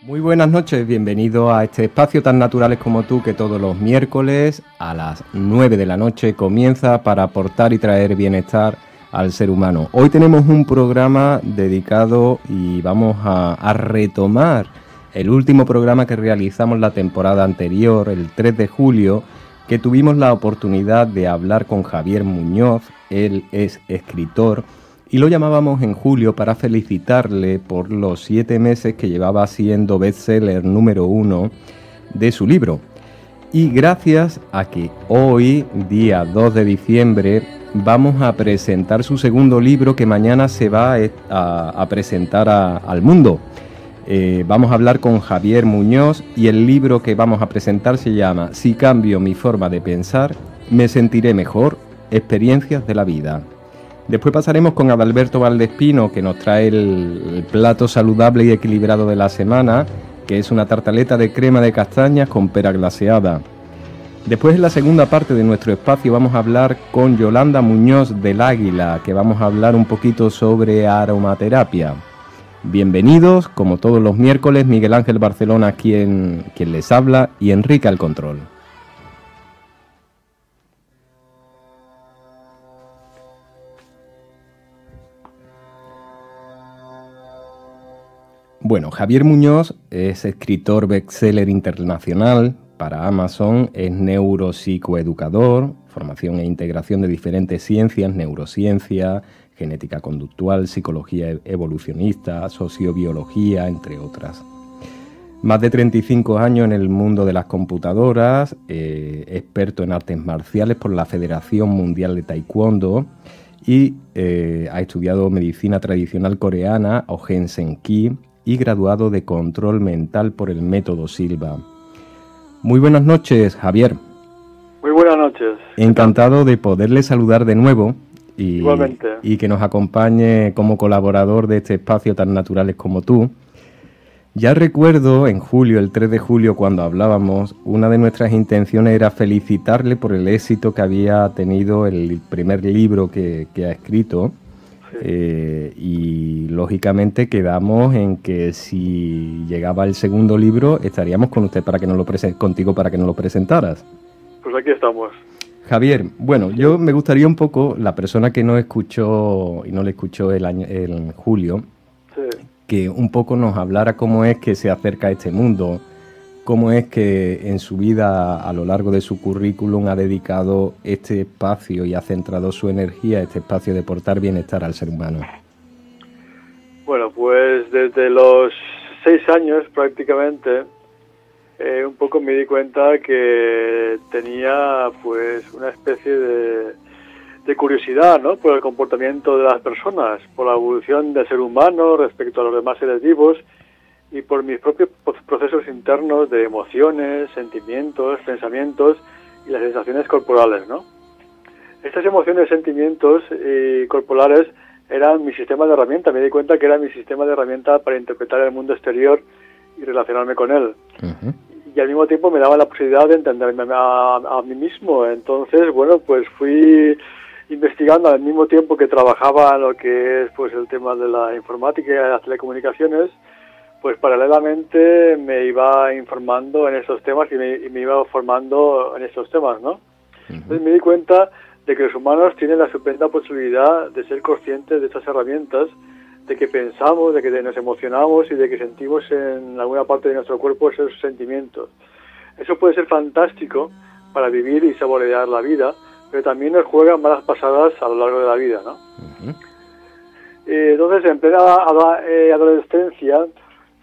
Muy buenas noches, bienvenido a este espacio Tan Naturales como Tú, que todos los miércoles a las 9 de la noche comienza para aportar y traer bienestar al ser humano. Hoy tenemos un programa dedicado y vamos a retomar el último programa que realizamos la temporada anterior, el 3 de julio, que tuvimos la oportunidad de hablar con Javier Muñoz. Él es escritor y lo llamábamos en julio para felicitarle por los 7 meses que llevaba siendo bestseller número 1 de su libro. Y gracias a que hoy, día 2 de diciembre, vamos a presentar su segundo libro que mañana se va a presentar al mundo. Vamos a hablar con Javier Muñoz y el libro que vamos a presentar se llama Si cambio mi forma de pensar, me sentiré mejor, experiencias de la vida. Después pasaremos con Adalberto Valdespino, que nos trae el plato saludable y equilibrado de la semana, que es una tartaleta de crema de castañas con pera glaseada. Después, en la segunda parte de nuestro espacio, vamos a hablar con Yolanda Muñoz del Águila, que vamos a hablar un poquito sobre aromaterapia. Bienvenidos, como todos los miércoles, Miguel Ángel Barcelona, quien les habla, y Enrique al control. Bueno, Javier Muñoz es escritor bestseller internacional para Amazon, es neuropsicoeducador, formación e integración de diferentes ciencias, neurociencia, genética conductual, psicología evolucionista, sociobiología, entre otras. Más de 35 años en el mundo de las computadoras, experto en artes marciales por la Federación Mundial de Taekwondo y ha estudiado medicina tradicional coreana o Hensenki y graduado de control mental por el método Silva. Muy buenas noches, Javier. Muy buenas noches. Encantado de poderle saludar de nuevo Igualmente. Y que nos acompañe como colaborador de este espacio Tan Naturales como Tú. Ya recuerdo en julio, el 3 de julio, cuando hablábamos, una de nuestras intenciones era felicitarle por el éxito que había tenido el primer libro que ha escrito. Sí. Y lógicamente quedamos en que si llegaba el segundo libro estaríamos con usted para que nos lo contigo para que nos lo presentaras. Pues aquí estamos. Javier, bueno, yo me gustaría un poco, la persona que no escuchó y no le escuchó el julio, sí, que un poco nos hablara cómo es que se acerca a este mundo, cómo es que en su vida, a lo largo de su currículum, ha dedicado este espacio y ha centrado su energía a este espacio de portar bienestar al ser humano. Bueno, pues desde los 6 años prácticamente, un poco me di cuenta que tenía pues una especie de curiosidad, ¿no?, por el comportamiento de las personas, por la evolución del ser humano respecto a los demás seres vivos y por mis propios procesos internos de emociones, sentimientos, pensamientos y las sensaciones corporales, ¿no? Estas emociones, sentimientos y corporales eran mi sistema de herramientas. Me di cuenta que era mi sistema de herramientas para interpretar el mundo exterior y relacionarme con él. Uh-huh. Y al mismo tiempo me daba la posibilidad de entenderme a mí mismo. Entonces, bueno, pues fui investigando al mismo tiempo que trabajaba en lo que es pues el tema de la informática y las telecomunicaciones. Pues paralelamente me iba informando en estos temas y me iba formando en estos temas, ¿no? Uh-huh. Entonces me di cuenta de que los humanos tienen la estupenda posibilidad de ser conscientes de estas herramientas, de que pensamos, de que nos emocionamos y de que sentimos en alguna parte de nuestro cuerpo esos sentimientos. Eso puede ser fantástico para vivir y saborear la vida, pero también nos juegan malas pasadas a lo largo de la vida, ¿no? Uh-huh. Entonces, en plena adolescencia,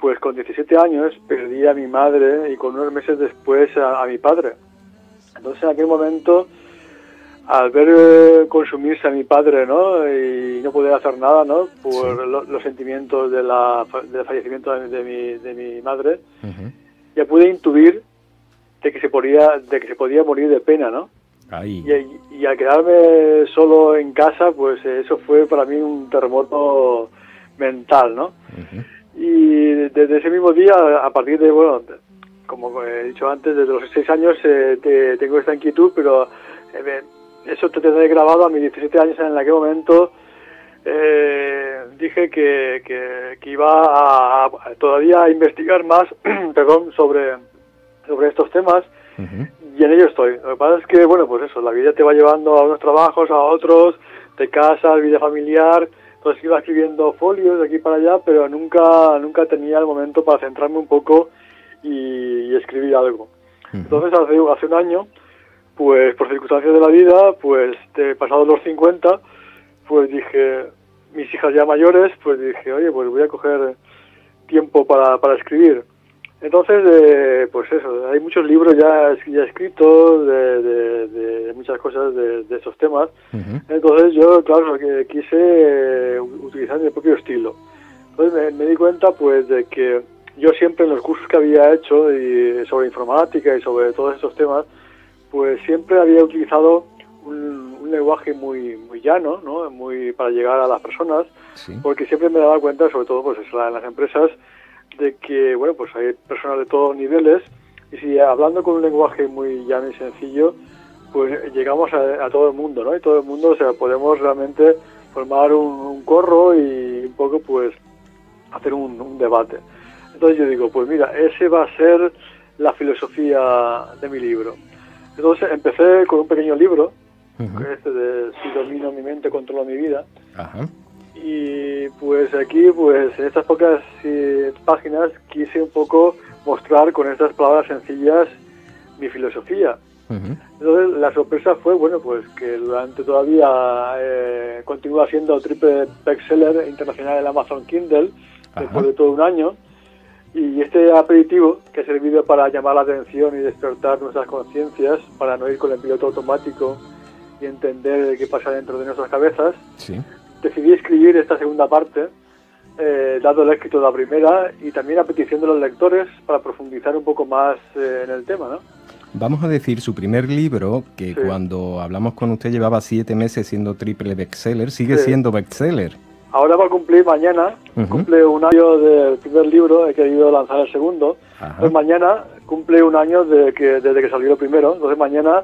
pues con 17 años perdí a mi madre y con unos meses después a mi padre. Entonces en aquel momento, al ver consumirse a mi padre, ¿no?, y no poder hacer nada, ¿no?, por sí, los sentimientos del fallecimiento de mi madre, uh-huh, ya pude intuir de que se podía morir de pena, ¿no? Ahí. Y al quedarme solo en casa, pues eso fue para mí un terremoto mental, ¿no? Y desde ese mismo día, a partir de, bueno, como he dicho antes, desde los 6 años tengo esta inquietud, pero eso te tendré grabado a mis 17 años. En aquel momento dije que iba todavía a investigar más perdón, sobre estos temas, y en ello estoy. Lo que pasa es que, bueno, pues eso, la vida te va llevando a unos trabajos, a otros, te casas, vida familiar. Entonces iba escribiendo folios de aquí para allá, pero nunca tenía el momento para centrarme un poco y escribir algo. Entonces hace un año, pues por circunstancias de la vida, pues pasados los 50, pues dije, mis hijas ya mayores, pues dije, oye, pues voy a coger tiempo para escribir. Entonces, pues eso, hay muchos libros ya escritos de muchas cosas de estos temas. Entonces yo, claro, que quise utilizar mi propio estilo. Entonces me di cuenta, pues, de que yo siempre en los cursos que había hecho y sobre informática y sobre todos estos temas, pues siempre había utilizado un lenguaje muy llano, ¿no? Muy para llegar a las personas, porque siempre me daba cuenta, sobre todo pues en las empresas, de que, bueno, pues hay personas de todos niveles, y si hablando con un lenguaje muy llano y sencillo, pues llegamos a todo el mundo, ¿no? Y todo el mundo, o sea, podemos realmente formar un corro y un poco, pues, hacer un debate. Entonces yo digo, pues mira, ese va a ser la filosofía de mi libro. Entonces empecé con un pequeño libro, de Si domino mi mente, controlo mi vida. Y pues aquí, pues en estas pocas páginas quise un poco mostrar con estas palabras sencillas mi filosofía. Entonces la sorpresa fue, bueno, pues que durante todavía continúa siendo triple bestseller internacional en Amazon Kindle, después de todo un año. Y este aperitivo, que ha servido para llamar la atención y despertar nuestras conciencias, para no ir con el piloto automático y entender qué pasa dentro de nuestras cabezas, decidí escribir esta segunda parte, dado el éxito de la primera, y también a petición de los lectores para profundizar un poco más en el tema, ¿no? Vamos a decir, su primer libro, que cuando hablamos con usted llevaba 7 meses siendo triple bestseller, sigue siendo bestseller. Ahora va a cumplir mañana, cumple un año del primer libro, he querido lanzar el segundo. Entonces mañana cumple un año desde que salió el primero, entonces mañana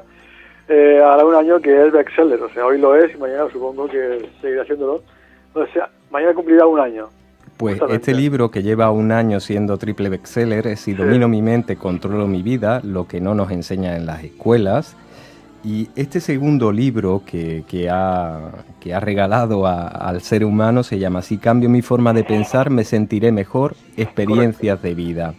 hará un año que es bestseller, o sea, hoy lo es y mañana supongo que seguirá haciéndolo. O sea, mañana cumplirá un año. Pues este libro, que lleva un año siendo triple bestseller, es Si domino mi mente, controlo mi vida, lo que no nos enseñan en las escuelas. Y este segundo libro que ha regalado al ser humano se llama Si cambio mi forma de pensar, me sentiré mejor, experiencias de vida.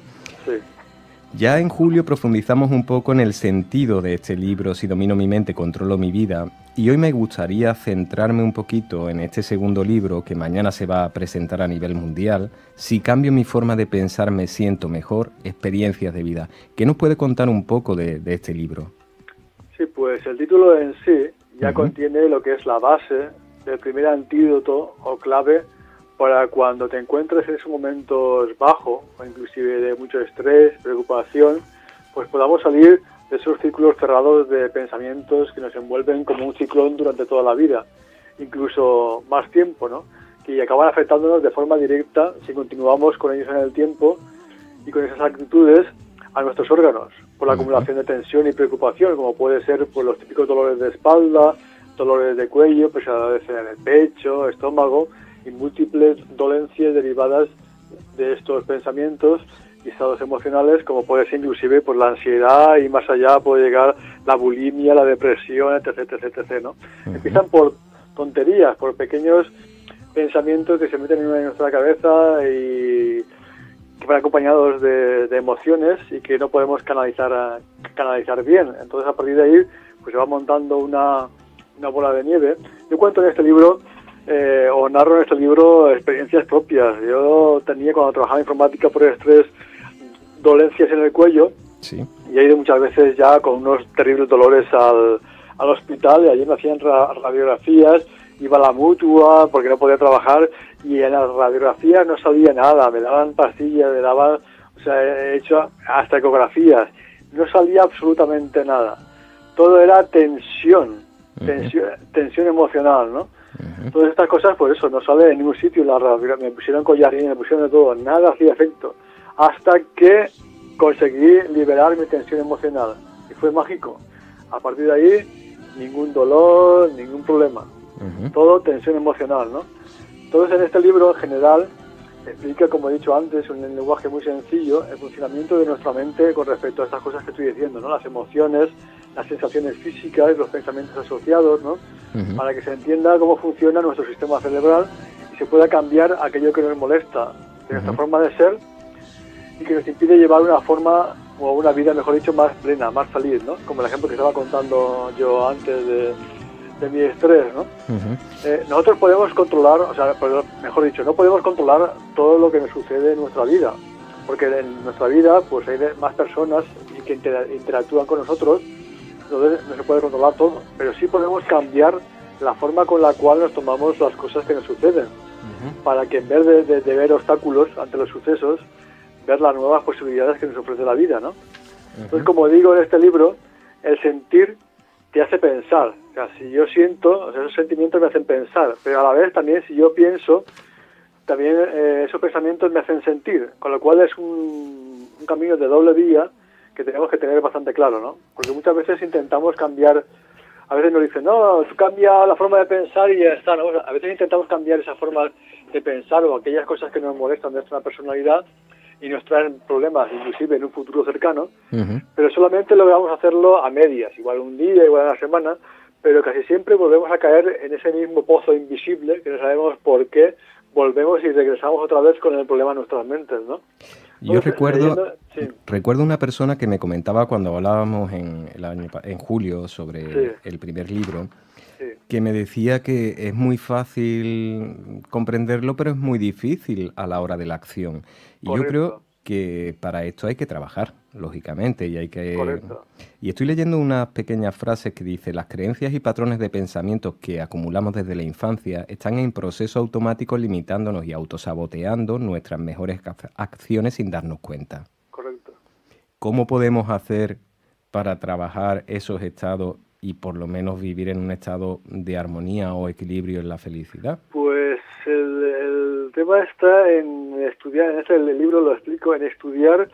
Ya en julio profundizamos un poco en el sentido de este libro, Si domino mi mente, controlo mi vida, y hoy me gustaría centrarme un poquito en este segundo libro que mañana se va a presentar a nivel mundial, Si cambio mi forma de pensar, me siento mejor, experiencias de vida. ¿Qué nos puede contar un poco de este libro? Sí, pues el título en sí ya contiene lo que es la base del primer antídoto o clave para cuando te encuentres en esos momentos bajos, o inclusive de mucho estrés, preocupación, pues podamos salir de esos círculos cerrados de pensamientos que nos envuelven como un ciclón durante toda la vida, incluso más tiempo, ¿no? Que acaban afectándonos de forma directa si continuamos con ellos en el tiempo y con esas actitudes a nuestros órganos, por la acumulación de tensión y preocupación, como puede ser por los típicos dolores de espalda, dolores de cuello, pesadez en el pecho, estómago, y múltiples dolencias derivadas de estos pensamientos y estados emocionales, como puede ser inclusive por la ansiedad, y más allá puede llegar la bulimia, la depresión, etc., etc., ¿no? Empiezan por tonterías, por pequeños pensamientos que se meten en nuestra cabeza y que van acompañados de emociones y que no podemos canalizar bien. Entonces, a partir de ahí, pues se va montando una bola de nieve. Yo cuento en este libro, o narro en este libro, experiencias propias. Yo tenía, cuando trabajaba en informática por estrés, dolencias en el cuello, y he ido muchas veces ya con unos terribles dolores al hospital, y allí me hacían radiografías, iba a la mutua porque no podía trabajar, y en las radiografías no salía nada, me daban pastillas, o sea, he hecho hasta ecografías, no salía absolutamente nada. Todo era tensión emocional, ¿no? Todas estas cosas, por eso, no sale en ningún sitio. Me pusieron collarín, me pusieron de todo, nada hacía efecto. Hasta que conseguí liberar mi tensión emocional. Y fue mágico. A partir de ahí, ningún dolor, ningún problema. Todo tensión emocional, ¿no? Entonces, en este libro, en general, explica, como he dicho antes, en un lenguaje muy sencillo, el funcionamiento de nuestra mente con respecto a estas cosas que estoy diciendo, ¿no? Las emociones, las sensaciones físicas, los pensamientos asociados, ¿no? Para que se entienda cómo funciona nuestro sistema cerebral y se pueda cambiar aquello que nos molesta de nuestra forma de ser y que nos impide llevar una forma o una vida, mejor dicho, más plena, más feliz, ¿no? Como el ejemplo que estaba contando yo antes de mi estrés, ¿no? Nosotros podemos controlar, o sea, mejor dicho, no podemos controlar todo lo que nos sucede en nuestra vida, porque en nuestra vida pues hay más personas y que interactúan con nosotros, entonces no se puede controlar todo, pero sí podemos cambiar la forma con la cual nos tomamos las cosas que nos suceden, para que en vez de ver obstáculos ante los sucesos, ver las nuevas posibilidades que nos ofrece la vida, ¿no? Entonces, como digo en este libro, el sentir te hace pensar. O sea, si yo siento, o sea, esos sentimientos me hacen pensar, pero a la vez también si yo pienso, también esos pensamientos me hacen sentir, con lo cual es un camino de doble vía que tenemos que tener bastante claro, ¿no? Porque muchas veces intentamos cambiar, a veces nos dicen, no, tú cambia la forma de pensar y ya está, ¿no? A veces intentamos cambiar esa forma de pensar o aquellas cosas que nos molestan de nuestra personalidad y nos traen problemas, inclusive en un futuro cercano, pero solamente logramos hacerlo a medias, igual un día, igual una semana, pero casi siempre volvemos a caer en ese mismo pozo invisible, que no sabemos por qué, volvemos y regresamos otra vez con el problema en nuestras mentes, ¿no? Yo recuerdo una persona que me comentaba cuando hablábamos en julio sobre el primer libro, que me decía que es muy fácil comprenderlo, pero es muy difícil a la hora de la acción. Y yo creo que para esto hay que trabajar, lógicamente, y hay que... Y estoy leyendo unas pequeñas frases que dice: las creencias y patrones de pensamientos que acumulamos desde la infancia están en proceso automático limitándonos y autosaboteando nuestras mejores acciones sin darnos cuenta. Correcto. ¿Cómo podemos hacer para trabajar esos estados y por lo menos vivir en un estado de armonía o equilibrio en la felicidad? Pues el tema está en estudiar, en este libro lo explico, en estudiar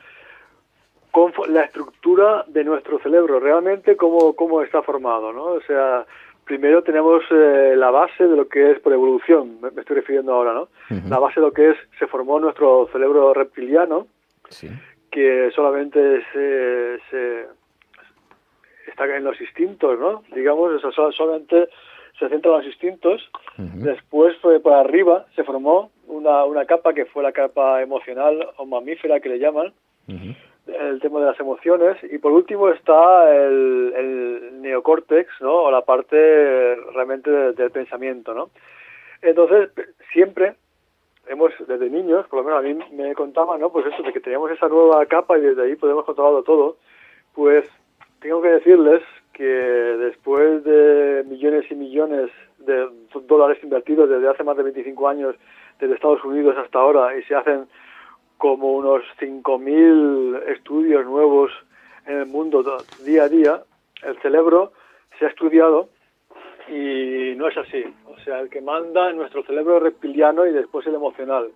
la estructura de nuestro cerebro, realmente cómo está formado, ¿no? O sea, primero tenemos la base de lo que es por evolución, me estoy refiriendo ahora, ¿no? La base de lo que se formó nuestro cerebro reptiliano, que solamente está en los instintos, ¿no? Digamos, eso solamente se centra en los instintos. Después, por arriba, se formó una capa que fue la capa emocional o mamífera, que le llaman, el tema de las emociones, y por último está el neocórtex, ¿no? O la parte realmente del pensamiento, ¿no? Entonces, siempre desde niños, por lo menos a mí me contaban, ¿no? Pues eso, de que teníamos esa nueva capa y desde ahí podemos controlarlo todo. Pues tengo que decirles que después de millones y millones de dólares invertidos desde hace más de 25 años desde Estados Unidos hasta ahora, y se hacen como unos 5.000 estudios nuevos en el mundo día a día, el cerebro se ha estudiado y no es así. O sea, el que manda en nuestro cerebro reptiliano y después el emocional.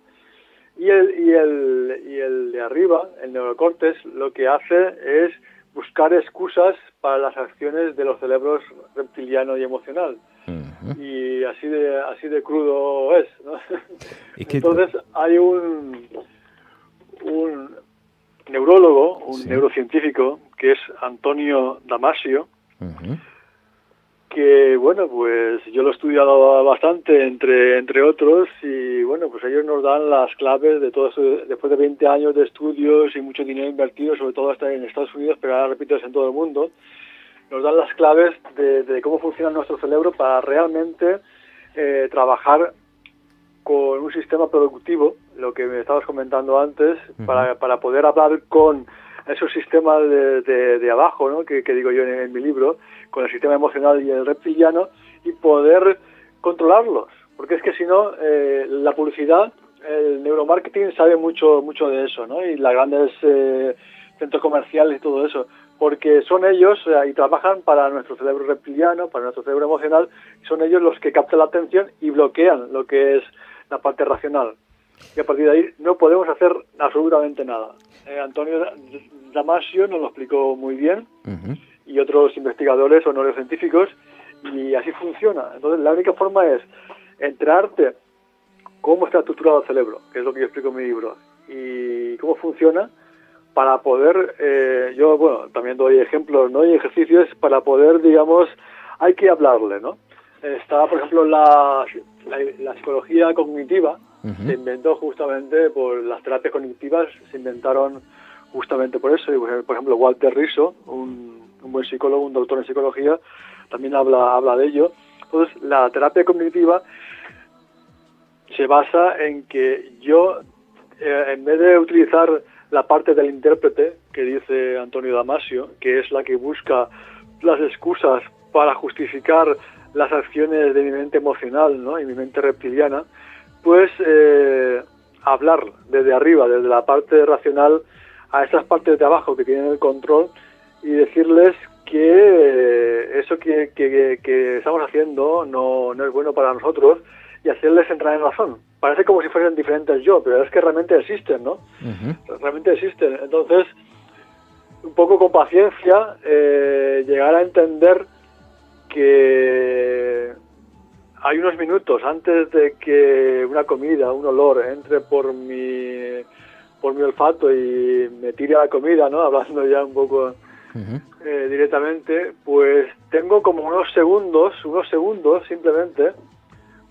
Y el de arriba, el neocórtex, lo que hace es buscar excusas para las acciones de los cerebros reptiliano y emocional. Y así de crudo es, ¿no? Entonces hay un neurólogo, un neurocientífico, que es Antonio Damasio, que, bueno, pues yo lo he estudiado bastante, entre otros, y, bueno, pues ellos nos dan las claves de todo eso, después de 20 años de estudios y mucho dinero invertido, sobre todo hasta en Estados Unidos, pero ahora, repito, es en todo el mundo, nos dan las claves de cómo funciona nuestro cerebro para realmente trabajar con un sistema productivo, lo que me estabas comentando antes, para poder hablar con esos sistemas de abajo, ¿no? que digo yo en mi libro, con el sistema emocional y el reptiliano, y poder controlarlos. Porque es que si no, la publicidad, el neuromarketing sabe mucho de eso, ¿no? Y las grandes centros comerciales y todo eso. porque son ellos y trabajan para nuestro cerebro reptiliano, para nuestro cerebro emocional, y son ellos los que captan la atención y bloquean lo que es la parte racional. Y a partir de ahí no podemos hacer absolutamente nada. Antonio Damasio nos lo explicó muy bien, y otros investigadores o neurocientíficos, y así funciona. Entonces la única forma es enterarte cómo está estructurado el cerebro, que es lo que yo explico en mi libro, y cómo funciona, para poder, yo, bueno, también doy ejemplos, ¿no? Y ejercicios para poder, digamos, hay que hablarle, ¿no? Está, por ejemplo, la psicología cognitiva, se inventó justamente por las terapias cognitivas, se inventaron justamente por eso. Y, por ejemplo, Walter Rizzo, un buen psicólogo, un doctor en psicología, también habla de ello. Entonces, la terapia cognitiva se basa en que yo, en vez de utilizar la parte del intérprete, que dice Antonio Damasio, que es la que busca las excusas para justificar las acciones de mi mente emocional, ¿no? Y mi mente reptiliana, pues hablar desde arriba, desde la parte racional, a esas partes de abajo que tienen el control, y decirles que eso que estamos haciendo no es bueno para nosotros, y hacerles entrar en razón. Parece como si fuesen diferentes yo, pero es que realmente existen, ¿no? Realmente existen. Entonces, un poco con paciencia, llegar a entender que hay unos minutos antes de que una comida, un olor, entre por mi olfato y me tire a la comida, ¿no? Hablando ya un poco directamente, pues tengo como unos segundos simplemente,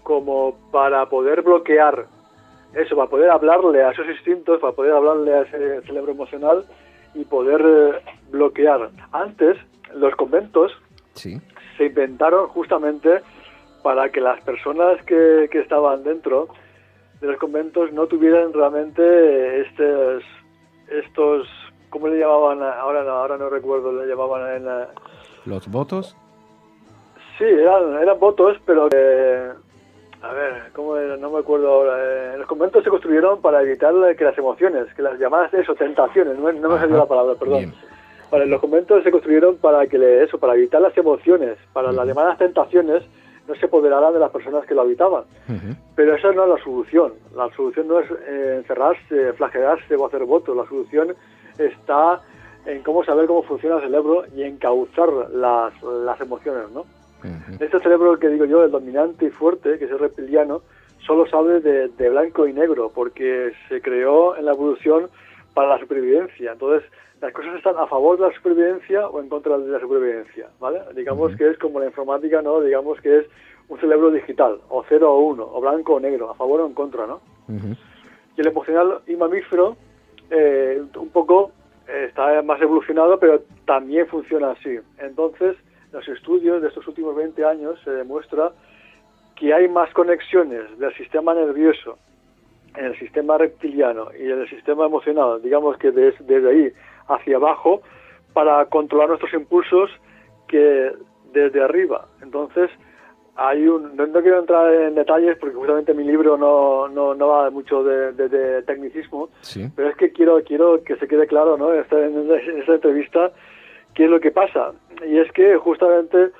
como para poder bloquear eso, para poder hablarle a esos instintos, para poder hablarle a ese cerebro emocional y poder bloquear. Antes, los conventos se inventaron justamente para que las personas que estaban dentro de los conventos no tuvieran realmente estos ¿cómo le llamaban? Ahora no recuerdo, le llamaban en ¿los votos? Sí, eran votos, pero a ver, ¿cómo era? No me acuerdo ahora. Los conventos se construyeron para evitar que las emociones, que las llamadas tentaciones, no me salió la palabra, perdón. Vale, los conventos se construyeron para para evitar las emociones, para las llamadas tentaciones no se apoderaran de las personas que lo habitaban. Pero esa no es la solución. La solución no es encerrarse, flagelarse o hacer votos. La solución está en saber cómo funciona el cerebro y encauzar las emociones, ¿no? Este cerebro que digo yo, el dominante y fuerte, que es el reptiliano, solo sabe de blanco y negro, porque se creó en la evolución para la supervivencia. Entonces, las cosas están a favor de la supervivencia o en contra de la supervivencia, ¿vale? Digamos que es como la informática, ¿no? Digamos que es un cerebro digital, o 0 o 1, o blanco o negro, a favor o en contra, ¿no? Y el emocional y mamífero, un poco, está más evolucionado, pero también funciona así. Entonces, los estudios de estos últimos 20 años se demuestra que hay más conexiones del sistema nervioso en el sistema reptiliano y en el sistema emocional, digamos que desde ahí hacia abajo, para controlar nuestros impulsos, que desde arriba. Entonces, no quiero entrar en detalles porque justamente mi libro no va mucho de tecnicismo, pero es que quiero que se quede claro, ¿no? En esta entrevista, qué es lo que pasa. Y es que justamente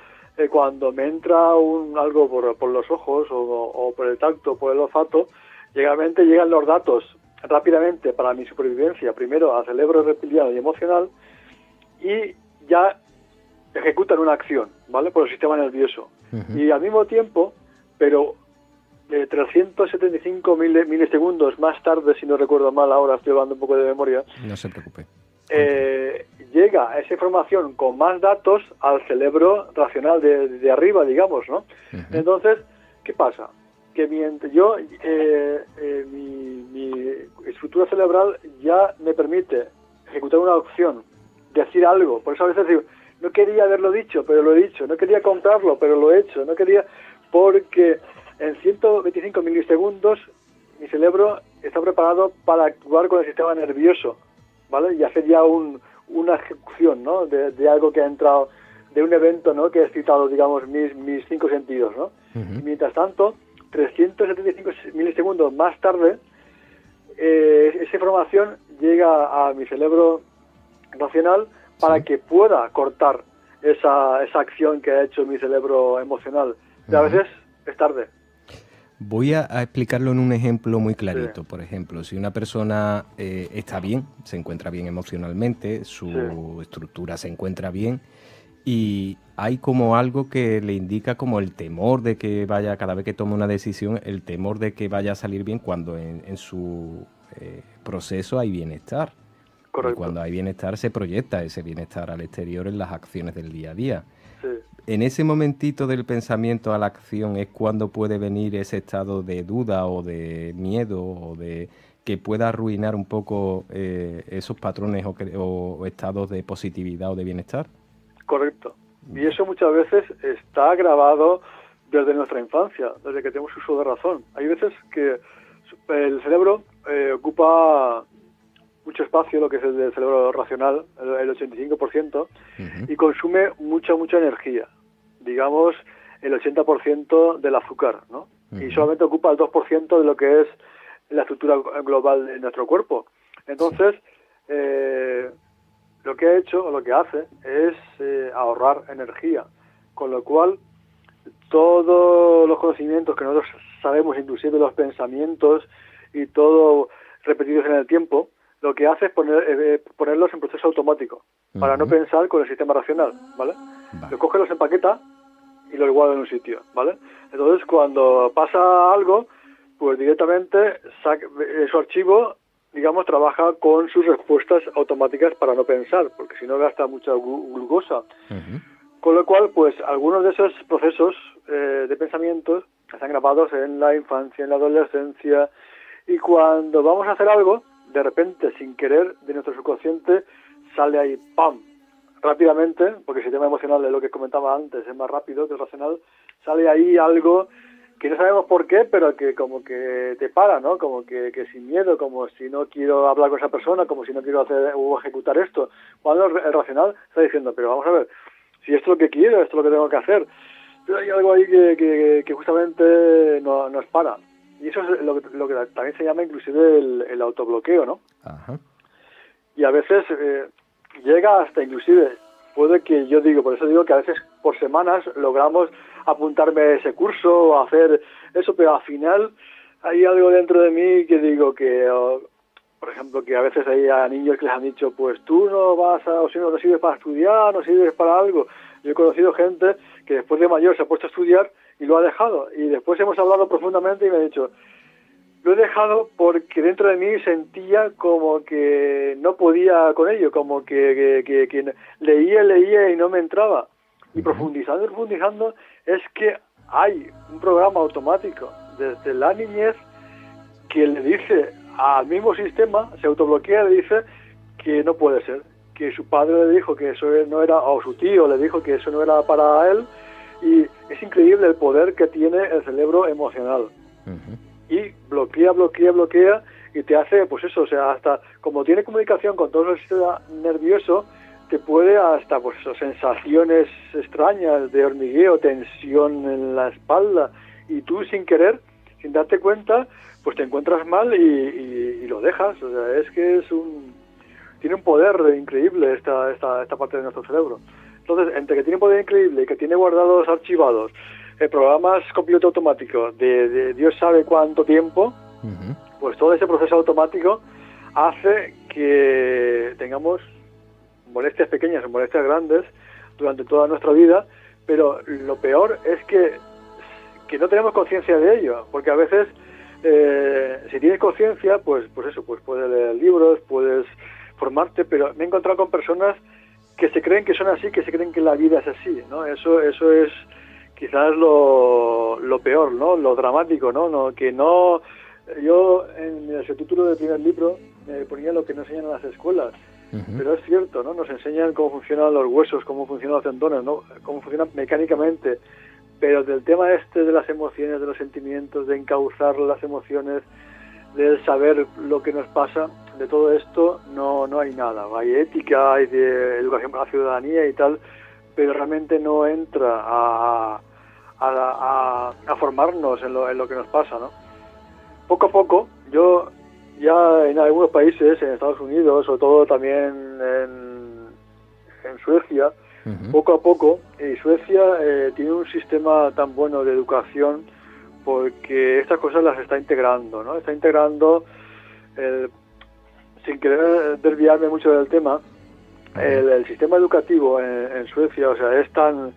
cuando me entra algo por los ojos o por el tacto, por el olfato, llegan los datos rápidamente para mi supervivencia, primero al cerebro reptiliano y emocional, y ya ejecutan una acción, ¿vale? Por el sistema nervioso. Y al mismo tiempo, pero 375 milisegundos más tarde, si no recuerdo mal, ahora estoy hablando un poco de memoria. No se preocupe. Llega esa información con más datos al cerebro racional de arriba, digamos, ¿no? Entonces, ¿qué pasa? Que mientras mi estructura cerebral ya me permite ejecutar una opción, decir algo. Por eso a veces digo, no quería haberlo dicho, pero lo he dicho. No quería comprarlo, pero lo he hecho. No quería, porque en 125 milisegundos mi cerebro está preparado para actuar con el sistema nervioso, ¿vale? Y hacer ya una ejecución, ¿no? De algo que ha entrado, de un evento, ¿no? Que ha excitado, digamos, mis 5 sentidos, ¿no? Y mientras tanto, 375 milisegundos más tarde, esa información llega a mi cerebro racional para Sí. que pueda cortar esa acción que ha hecho mi cerebro emocional. Y a veces es tarde. Voy a explicarlo en un ejemplo muy Sí, clarito. Por ejemplo, si una persona está bien, se encuentra bien emocionalmente, su sí, estructura se encuentra bien y hay como algo que le indica como el temor de que vaya, cada vez que tome una decisión, el temor de que vaya a salir bien cuando en su proceso hay bienestar. Y correcto. cuando hay bienestar se proyecta ese bienestar al exterior en las acciones del día a día. Sí, En ese momentito del pensamiento a la acción es cuando puede venir ese estado de duda o de miedo o de que pueda arruinar un poco esos patrones o estados de positividad o de bienestar. correcto. Y Ya. eso muchas veces está grabado desde nuestra infancia, desde que tenemos uso de razón. Hay veces que el cerebro ocupa mucho espacio, lo que es el del cerebro racional, el 85%, Ujú, y consume mucha energía. Digamos, el 80% del azúcar, ¿no? Y ujú. solamente ocupa el 2% de lo que es la estructura global de nuestro cuerpo. Sí. Entonces, lo que ha hecho, o lo que hace, es ahorrar energía. Con lo cual, todos los conocimientos que nosotros sabemos, inclusive los pensamientos y todo repetidos en el tiempo, lo que hace es ponerlos en proceso automático, para no Ujú. pensar con el sistema racional, ¿vale? Lo Vale. coge, los empaqueta y los guarda en un sitio, ¿vale? Entonces, cuando pasa algo, pues directamente su archivo, digamos, trabaja con sus respuestas automáticas para no pensar, porque si no gasta mucha glucosa. Ujú. Con lo cual, pues algunos de esos procesos de pensamientos están grabados en la infancia, en la adolescencia, y cuando vamos a hacer algo, de repente, sin querer, de nuestro subconsciente, sale ahí, ¡pam!, rápidamente, porque el sistema emocional, de lo que comentaba antes, es más rápido que el racional, sale ahí algo que no sabemos por qué, pero que como que te para, ¿no? Como que sin miedo, como si no quiero hablar con esa persona, como si no quiero hacer o ejecutar esto. Cuando el racional está diciendo, pero vamos a ver, si esto es lo que quiero, esto es lo que tengo que hacer. Pero hay algo ahí que justamente nos para. Y eso es lo que también se llama inclusive el autobloqueo, ¿no? Ajá. Y a veces llega hasta inclusive, puede que yo digo, por eso digo que a veces por semanas logramos apuntarme a ese curso o hacer eso, pero al final hay algo dentro de mí que digo que, por ejemplo, que a veces hay a niños que les han dicho, pues tú no vas a, o si no sirves para estudiar, no sirves para algo. Yo he conocido gente que después de mayor se ha puesto a estudiar y lo ha dejado. Y después hemos hablado profundamente y me ha dicho, lo he dejado porque dentro de mí sentía como que no podía con ello, como que leía y no me entraba. Y Ujú. profundizando, es que hay un programa automático desde la niñez que le dice al mismo sistema, se autobloquea, le dice que no puede ser, que su padre le dijo que eso no era, o su tío le dijo que eso no era para él, y es increíble el poder que tiene el cerebro emocional. Ujú. Y bloquea, y te hace, pues eso, o sea, hasta como tiene comunicación con todo el sistema nervioso, te puede hasta, pues eso, sensaciones extrañas de hormigueo, tensión en la espalda, y tú sin querer, sin darte cuenta, pues te encuentras mal y lo dejas. O sea, es que tiene un poder increíble esta parte de nuestro cerebro. Entonces, entre que tiene un poder increíble y que tiene guardados, archivados, programas con piloto automático de Dios sabe cuánto tiempo, Ujú. pues todo ese proceso automático hace que tengamos molestias pequeñas o molestias grandes durante toda nuestra vida, pero lo peor es que no tenemos conciencia de ello, porque a veces si tienes conciencia, pues eso, pues puedes leer libros, puedes formarte, pero me he encontrado con personas que se creen que son así, que se creen que la vida es así, ¿no? Eso es quizás lo peor, ¿no? Lo dramático, ¿no? Que no... Yo en el subtítulo del primer libro ponía lo que no enseñan en las escuelas, Ujú. pero es cierto, ¿no? Nos enseñan cómo funcionan los huesos, cómo funcionan los tendones, ¿no? Cómo funcionan mecánicamente, pero del tema este de las emociones, de los sentimientos, de encauzar las emociones, de saber lo que nos pasa, de todo esto no hay nada. Hay ética, hay de educación para la ciudadanía y tal, pero realmente no entra a formarnos en lo que nos pasa, ¿no? Poco a poco, yo ya en algunos países, en Estados Unidos, sobre todo también en Suecia, poco a poco, y Suecia tiene un sistema tan bueno de educación porque estas cosas las está integrando, ¿no? Está integrando, sin querer desviarme mucho del tema, el sistema educativo en Suecia, o sea, es tan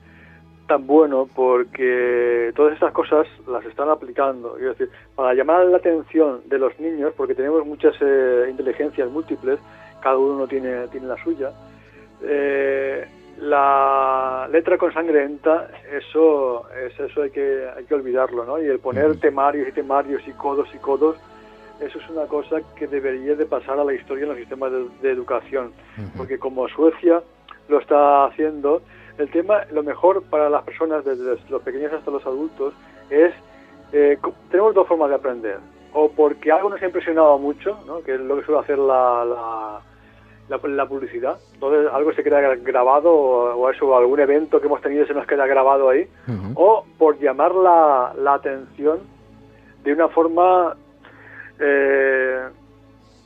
bueno porque todas estas cosas las están aplicando. Es decir, para llamar la atención de los niños, porque tenemos muchas inteligencias múltiples, cada uno tiene la suya, la letra con sangrienta, eso hay que olvidarlo, ¿no? Y el poner temarios y codos, eso es una cosa que debería de pasar a la historia en los sistemas de educación, porque como Suecia lo está haciendo, el tema, lo mejor para las personas, desde los pequeños hasta los adultos, es, tenemos dos formas de aprender, o porque algo nos ha impresionado mucho, ¿no? Que es lo que suele hacer la publicidad, entonces algo se queda grabado, o eso, algún evento que hemos tenido se nos queda grabado ahí, o por llamar la atención de una forma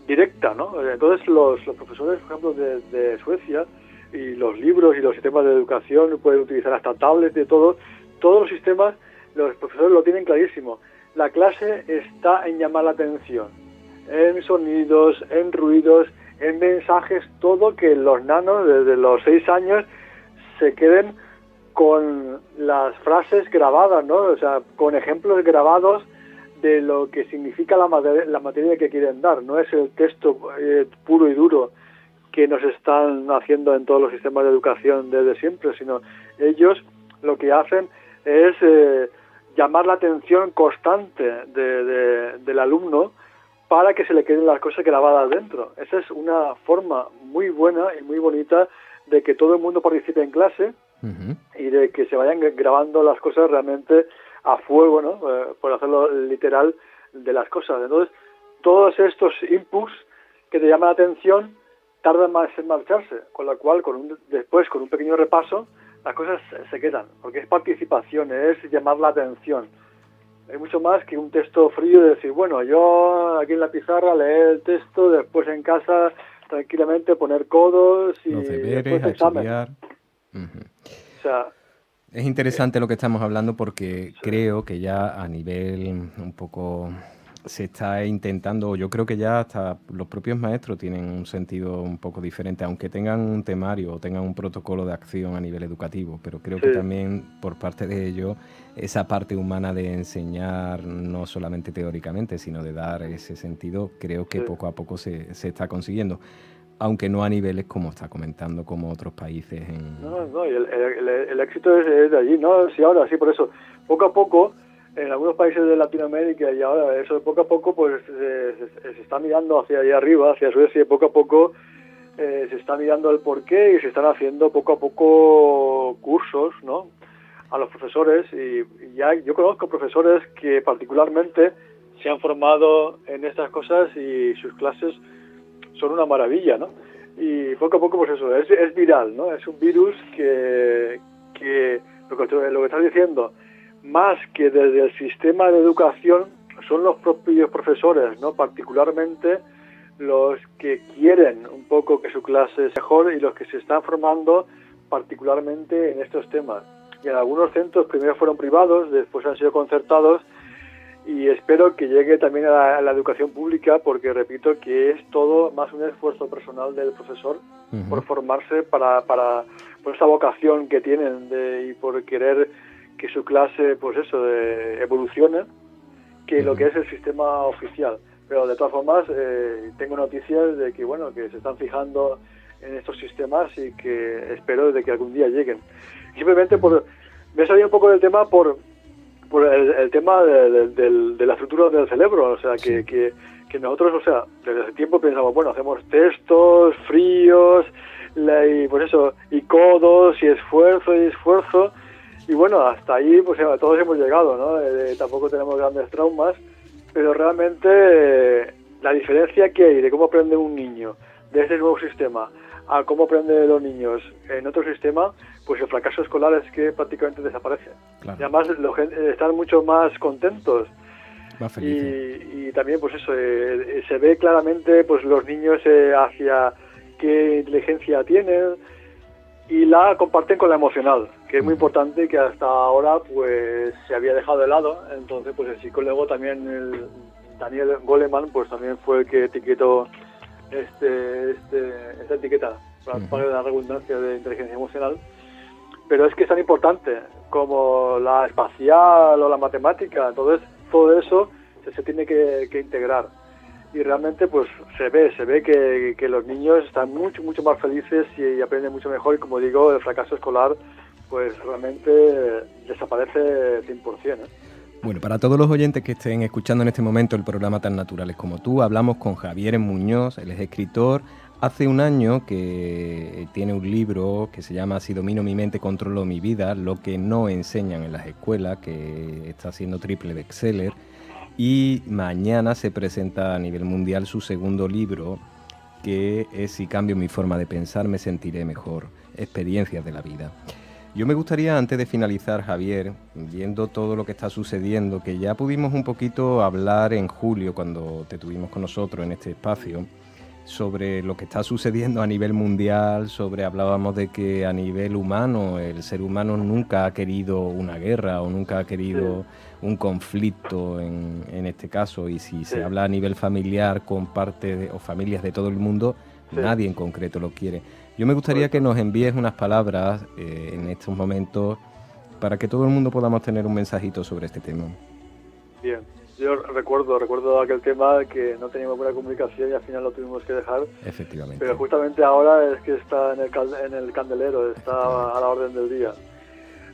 directa, ¿no? Entonces los profesores, por ejemplo, de Suecia, y los libros y los sistemas de educación, pueden utilizar hasta tablets, de todos los sistemas, los profesores lo tienen clarísimo. La clase está en llamar la atención, en sonidos, en ruidos, en mensajes, todo, que los nanos desde los 6 años se queden con las frases grabadas, ¿no? O sea, con ejemplos grabados de lo que significa la materia que quieren dar. No es el texto puro y duro que nos están haciendo en todos los sistemas de educación desde siempre, sino ellos lo que hacen es llamar la atención constante del alumno para que se le queden las cosas grabadas dentro. Esa es una forma muy buena y muy bonita de que todo el mundo participe en clase y de que se vayan grabando las cosas realmente a fuego, ¿no? Por hacerlo literal, de las cosas. Entonces, todos estos inputs que te llaman la atención tardan más en marcharse, con lo cual después, con un pequeño repaso, las cosas se quedan, porque es participación, es llamar la atención. Hay mucho más que un texto frío de decir, bueno, yo aquí en la pizarra leer el texto, después en casa tranquilamente poner codos y los deberes, después a examen. estudiar. O sea, es interesante lo que estamos hablando, porque creo que ya a nivel un poco se está intentando, yo creo que ya hasta los propios maestros tienen un sentido un poco diferente, aunque tengan un temario o tengan un protocolo de acción a nivel educativo, pero creo que también por parte de ellos esa parte humana de enseñar, no solamente teóricamente, sino de dar ese sentido, creo que poco a poco se está consiguiendo, aunque no a niveles como está comentando, como otros países. No, y el éxito es de allí, ¿no? Sí, ahora sí, por eso, poco a poco, en algunos países de Latinoamérica, y ahora eso poco a poco pues se está mirando hacia allá arriba, hacia Suecia, y poco a poco se está mirando el porqué, y se están haciendo poco a poco cursos, ¿no?, a los profesores, y ya yo conozco profesores que particularmente se han formado en estas cosas y sus clases son una maravilla, ¿no? Y poco a poco pues eso, es viral, ¿no? Es un virus que lo que estás diciendo, más que desde el sistema de educación, son los propios profesores, ¿no? Particularmente los que quieren un poco que su clase sea mejor y los que se están formando particularmente en estos temas. Y en algunos centros primero fueron privados, después han sido concertados, y espero que llegue también a la educación pública, porque repito que es todo más un esfuerzo personal del profesor por formarse por esa vocación que tienen y por querer que su clase pues eso evolucione, que lo que es el sistema oficial. Pero de todas formas tengo noticias de que bueno, que se están fijando en estos sistemas y que espero de que algún día lleguen. Simplemente me he salido un poco del tema por el tema de la estructura del cerebro, o sea, que nosotros, o sea, desde hace tiempo pensamos, bueno, hacemos textos fríos, y pues eso, y codos, y esfuerzo, y bueno, hasta ahí pues todos hemos llegado, ¿no? Tampoco tenemos grandes traumas, pero realmente la diferencia que hay de cómo aprende un niño de este nuevo sistema a cómo aprenden los niños en otro sistema, pues el fracaso escolar es que prácticamente desaparece. Claro. Y además están mucho más contentos. Más felices. Y también pues eso, se ve claramente pues los niños hacia qué inteligencia tienen, y la comparten con la emocional, que es muy importante y que hasta ahora pues se había dejado de lado. Entonces pues el psicólogo también, el Daniel Goleman, pues también fue el que etiquetó esta etiqueta, para la redundancia, de inteligencia emocional. Pero es que es tan importante como la espacial o la matemática. Entonces todo eso se tiene que integrar. Y realmente pues se ve que los niños están mucho más felices y aprenden mucho mejor, y como digo, el fracaso escolar pues realmente desaparece 100%, ¿eh? Bueno, para todos los oyentes que estén escuchando en este momento el programa Tan Naturales como Tú, hablamos con Javier Muñoz. Él es escritor. Hace un año que tiene un libro que se llama Si domino mi mente, controlo mi vida, lo que no enseñan en las escuelas, que está siendo triple bestseller. Y mañana se presenta a nivel mundial su segundo libro, que es Si cambio mi forma de pensar, me sentiré mejor. Experiencias de la vida. Yo me gustaría, antes de finalizar, Javier, viendo todo lo que está sucediendo, que ya pudimos un poquito hablar en julio, cuando te tuvimos con nosotros en este espacio, sobre lo que está sucediendo a nivel mundial, hablábamos de que a nivel humano, el ser humano nunca ha querido una guerra o nunca ha querido un conflicto en este caso, y si se habla a nivel familiar con o familias de todo el mundo, nadie en concreto lo quiere. Yo me gustaría que nos envíes unas palabras en estos momentos para que todo el mundo podamos tener un mensajito sobre este tema. Bien. Yo recuerdo aquel tema que no teníamos buena comunicación y al final lo tuvimos que dejar. Efectivamente. Pero justamente ahora es que está en el candelero, está a la orden del día.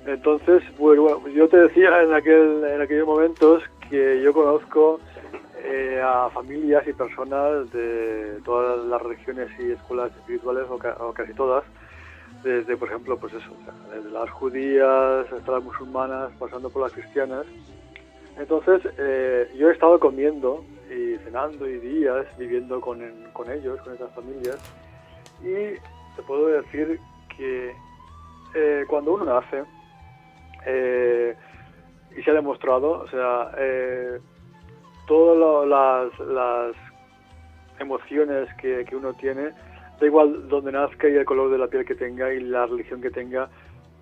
Entonces, pues bueno, yo te decía en aquellos momentos que yo conozco a familias y personas de todas las religiones y escuelas espirituales, o casi todas, desde, por ejemplo, pues eso, desde las judías hasta las musulmanas, pasando por las cristianas. Entonces, yo he estado comiendo y cenando y días viviendo con ellos, con esas familias, y te puedo decir que cuando uno nace, y se ha demostrado, o sea, todas las emociones que uno tiene, da igual donde nazca y el color de la piel que tenga y la religión que tenga,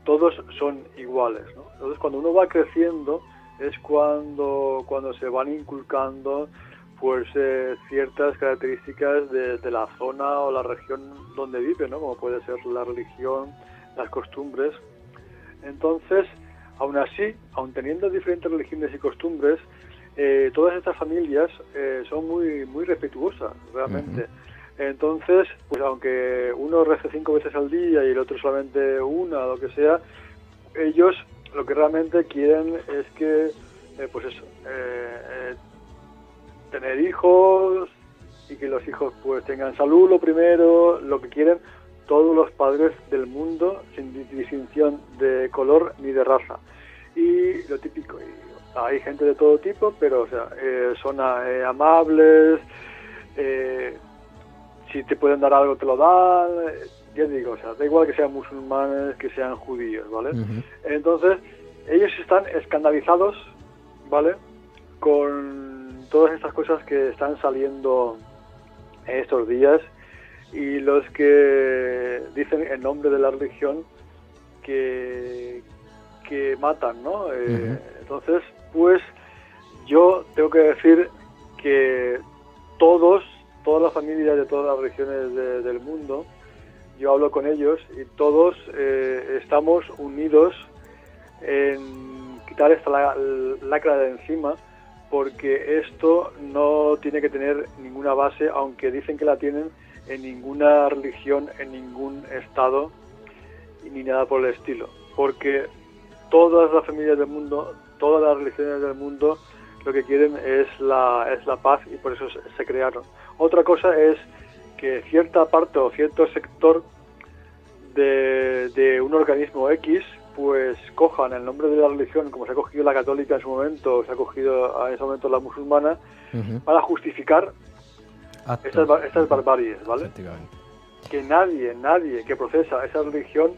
todos son iguales, ¿no? Entonces, cuando uno va creciendo, es cuando se van inculcando pues ciertas características de la zona o la región donde vive, ¿no? Como puede ser la religión, las costumbres. Entonces, aún así, aun teniendo diferentes religiones y costumbres, todas estas familias son muy respetuosas, realmente. Entonces, pues aunque uno rece 5 veces al día y el otro solamente una, lo que sea, ellos lo que realmente quieren es que, pues eso, tener hijos y que los hijos pues tengan salud, lo primero, lo que quieren todos los padres del mundo, sin distinción de color ni de raza. Y lo típico, hay gente de todo tipo, pero o sea, son amables, si te pueden dar algo te lo dan, ya digo, o sea, da igual que sean musulmanes, que sean judíos, ¿vale? Entonces, ellos están escandalizados, ¿vale?, con todas estas cosas que están saliendo en estos días, y los que dicen en nombre de la religión que matan, ¿no? Entonces, pues, yo tengo que decir que todas las familias de todas las regiones del mundo, yo hablo con ellos y todos estamos unidos en quitar esta lacra de encima, porque esto no tiene que tener ninguna base, aunque dicen que la tienen, en ninguna religión, en ningún estado, ni nada por el estilo. Porque todas las familias del mundo, todas las religiones del mundo, lo que quieren es la paz, y por eso se crearon. Otra cosa es que cierta parte o cierto sector de un organismo X, pues cojan el nombre de la religión, como se ha cogido la católica en su momento, se ha cogido en ese momento la musulmana, para justificar estas barbaries, ¿vale? Que nadie que procesa esa religión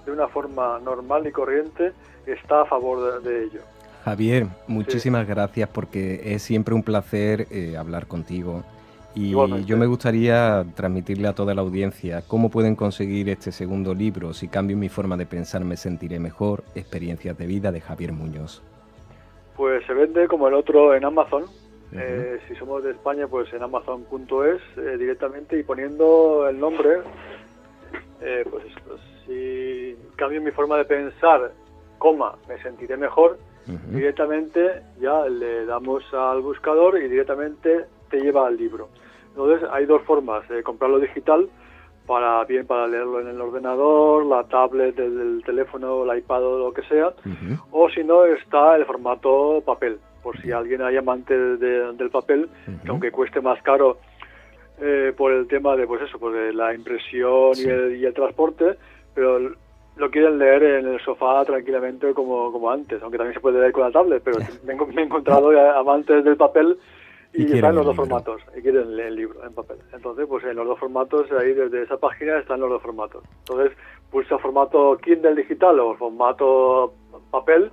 de una forma normal y corriente está a favor de ello. Javier, muchísimas gracias, porque es siempre un placer hablar contigo. Y igualmente. yo me gustaría transmitirle a toda la audiencia cómo pueden conseguir este segundo libro. Si cambio mi forma de pensar me sentiré mejor. Experiencias de vida, de Javier Muñoz. Pues se vende como el otro en Amazon. Si somos de España, pues en amazon.es directamente, y poniendo el nombre, pues esto, si cambio mi forma de pensar, me sentiré mejor, directamente ya le damos al buscador y directamente te lleva al libro. Entonces hay dos formas: comprarlo digital, para leerlo en el ordenador, la tablet, el teléfono, el iPad o lo que sea, o si no, está el formato papel, por si alguien hay amante del papel, que aunque cueste más caro por el tema de, pues eso, pues de la impresión y el transporte, pero lo quieren leer en el sofá tranquilamente como antes, aunque también se puede leer con la tablet, pero me he encontrado amantes del papel y están en los dos formatos, y quieren leer el libro en papel. Entonces, pues en los dos formatos, ahí desde esa página están los dos formatos. Entonces, pulsa formato Kindle digital o formato papel,